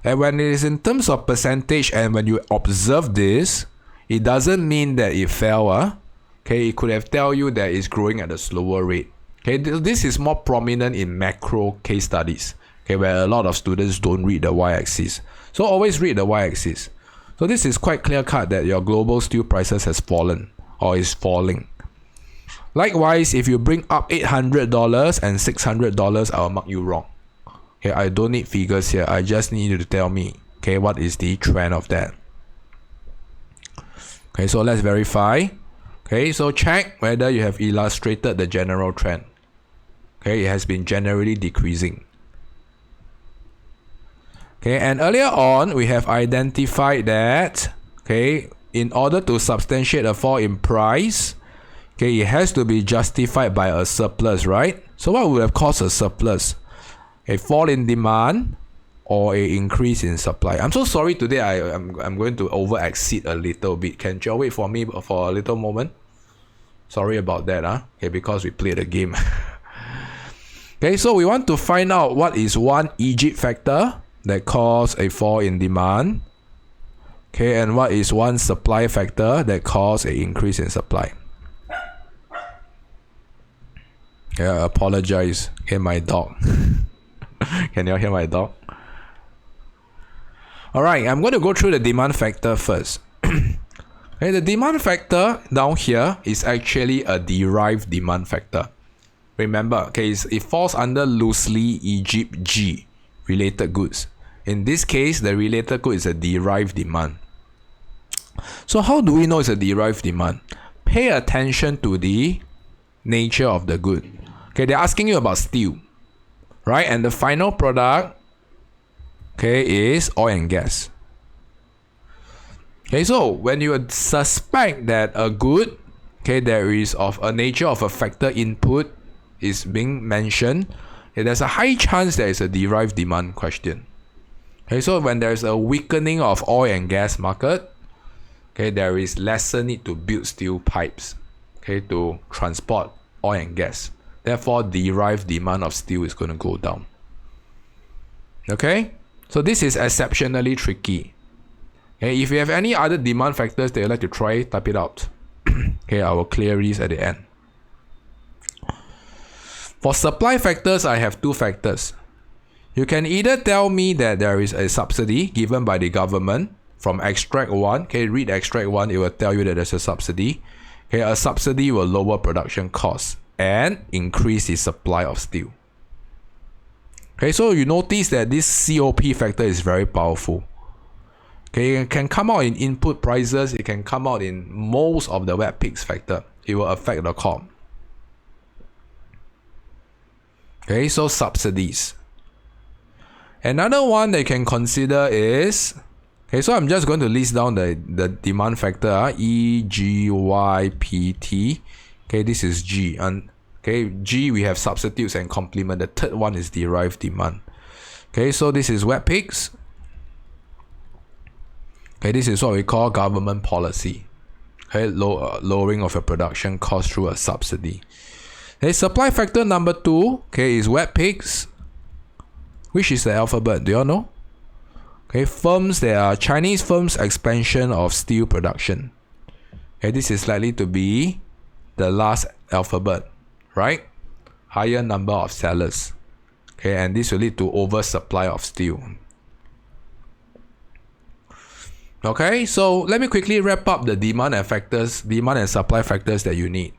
And when it is in terms of percentage and when you observe this, it doesn't mean that it fell. Okay, it could have tell you that it's growing at a slower rate. Okay, this is more prominent in macro case studies. Okay, where a lot of students don't read the y-axis. So always read the y-axis. So this is quite clear cut that your global steel prices has fallen or is falling. Likewise, if you bring up $800 and $600, I'll mark you wrong. Okay, I don't need figures here. I just need you to tell me, okay, what is the trend of that. Okay, so let's verify. Okay, so check whether you have illustrated the general trend. Okay, it has been generally decreasing. Okay, and earlier on, we have identified that, okay, in order to substantiate a fall in price, okay, it has to be justified by a surplus, right? So what would have caused a surplus? A fall in demand or a increase in supply? I'm so sorry today, I'm going to over exceed a little bit. Can you wait for me for a little moment? Sorry about that, okay, because we played a game. Okay, so we want to find out what is one Egypt factor that caused a fall in demand. Okay, and what is one supply factor that caused an increase in supply? Yeah, I apologize. Okay, my dog. Can you hear my dog? Alright, I'm going to go through the demand factor first. Okay, the demand factor down here is actually a derived demand factor. Remember, okay, it falls under loosely Egypt G, related goods. In this case, the related good is a derived demand. So how do we know it's a derived demand? Pay attention to the nature of the good. Okay, they're asking you about steel, right? And the final product, okay, is oil and gas. Okay, so when you suspect that a good, okay, there is of a nature of a factor input is being mentioned, okay, there's a high chance there is a derived demand question. Okay, so when there's a weakening of oil and gas market, okay, there is lesser need to build steel pipes, okay, to transport oil and gas. Therefore, derived demand of steel is going to go down. Okay, so this is exceptionally tricky. Okay, if you have any other demand factors that you'd like to try, type it out. Okay, I will clear these at the end. For supply factors, I have two factors. You can either tell me that there is a subsidy given by the government from extract 1. Okay, read extract 1, it will tell you that there's a subsidy. Okay, a subsidy will lower production costs and increase the supply of steel. Okay, so you notice that this COP factor is very powerful. Okay, it can come out in input prices, it can come out in most of the web picks factor. It will affect the COP. Okay, so subsidies. Another one that you can consider is, okay, so I'm just going to list down the demand factor, E, G, Y, P, T. Okay, this is G. And okay, G we have substitutes and complement. The third one is derived demand. Okay, so this is web pigs. Okay, this is what we call government policy. Okay, lowering of your production cost through a subsidy. Okay, supply factor number 2, okay, is web pigs. Which is the alphabet? Do you all know? Okay, firms, there are Chinese firms' expansion of steel production. Okay, this is likely to be the last alphabet, right? Higher number of sellers. Okay, and this will lead to oversupply of steel. Okay, so let me quickly wrap up the demand and supply factors that you need.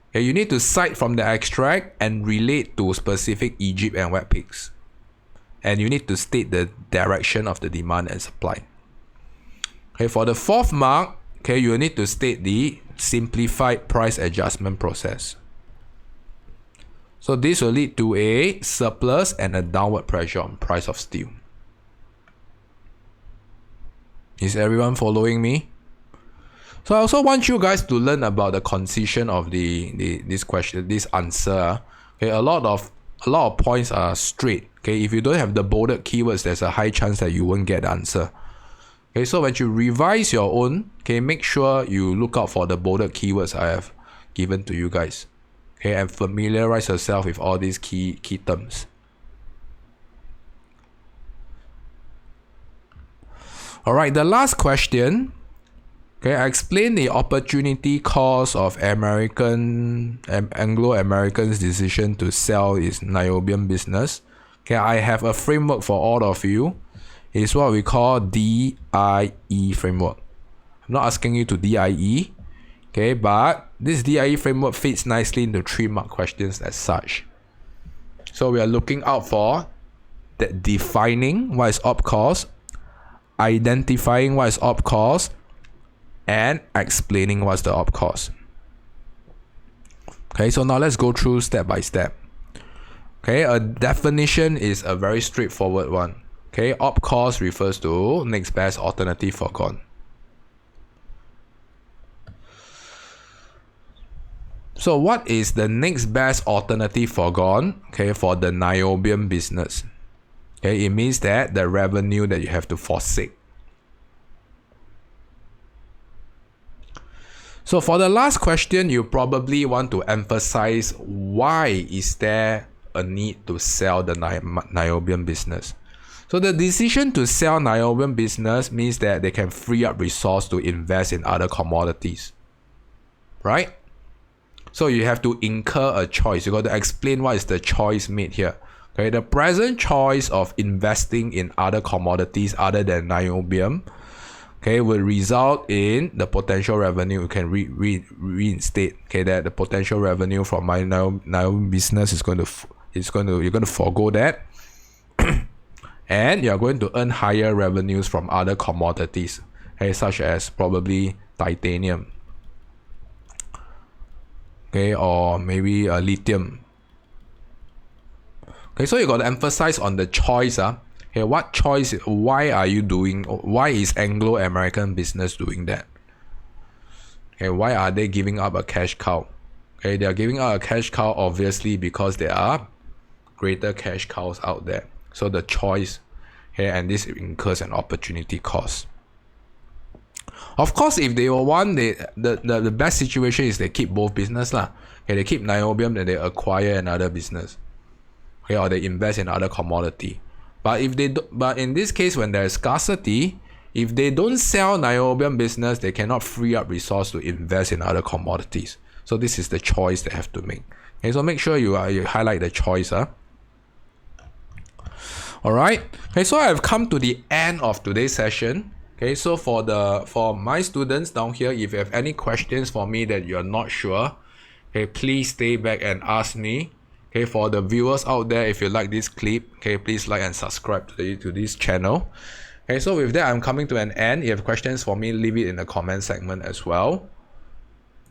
Okay, you need to cite from the extract and relate to specific Egypt and web pigs. And you need to state the direction of the demand and supply. Okay, for the 4th mark, okay, you need to state the simplified price adjustment process. So this will lead to a surplus and a downward pressure on price of steel. Is everyone following me? So I also want you guys to learn about the concision of this question, this answer. Okay, a lot of points are straight. Okay, if you don't have the bolded keywords, there's a high chance that you won't get the answer. Okay, so when you revise your own, okay, make sure you look out for the bolded keywords I have given to you guys. Okay, and familiarize yourself with all these key terms. Alright, the last question. Okay, I explain the opportunity cost of Anglo-Americans' decision to sell its niobium business. Okay, I have a framework for all of you. It's what we call DIE framework. I'm not asking you to DIE. Okay, but this DIE framework fits nicely into 3-mark questions as such. So we are looking out for that defining what is op cost, identifying what is op cost, and explaining what's the op cost. Okay, so now let's go through step by step. Okay, a definition is a very straightforward one. Okay, op cost refers to next best alternative foregone. So what is the next best alternative foregone? Okay, for the niobium business. Okay, it means that the revenue that you have to forsake. So for the last question, you probably want to emphasize why is there a need to sell the niobium business. So the decision to sell niobium business means that they can free up resource to invest in other commodities, right? So you have to incur a choice. You got to explain what is the choice made here. Okay, the present choice of investing in other commodities other than niobium, okay, will result in the potential revenue. You can reinstate, okay, that the potential revenue from my niobium business you're going to forego that, and you're going to earn higher revenues from other commodities, okay, such as probably titanium, okay, or maybe lithium. Okay, so you got to emphasize on the choice. Okay, what choice? Why are you doing? Why is Anglo-American business doing that? Okay, why are they giving up a cash cow? Okay, they are giving up a cash cow obviously because there are greater cash cows out there. So the choice, okay, and this incurs an opportunity cost. Of course, if they want, the best situation is they keep both business lah. Okay, they keep niobium and they acquire another business. Okay, or they invest in other commodity. But in this case, when there is scarcity, if they don't sell niobium business, they cannot free up resource to invest in other commodities. So this is the choice they have to make. Okay, so make sure you highlight the choice. Alright. Okay, so I have come to the end of today's session. Okay, so for my students down here, if you have any questions for me that you're not sure, okay, please stay back and ask me. Okay, for the viewers out there, if you like this clip, okay, please like and subscribe to this channel. Okay, so with that, I'm coming to an end. If you have questions for me, leave it in the comment segment as well.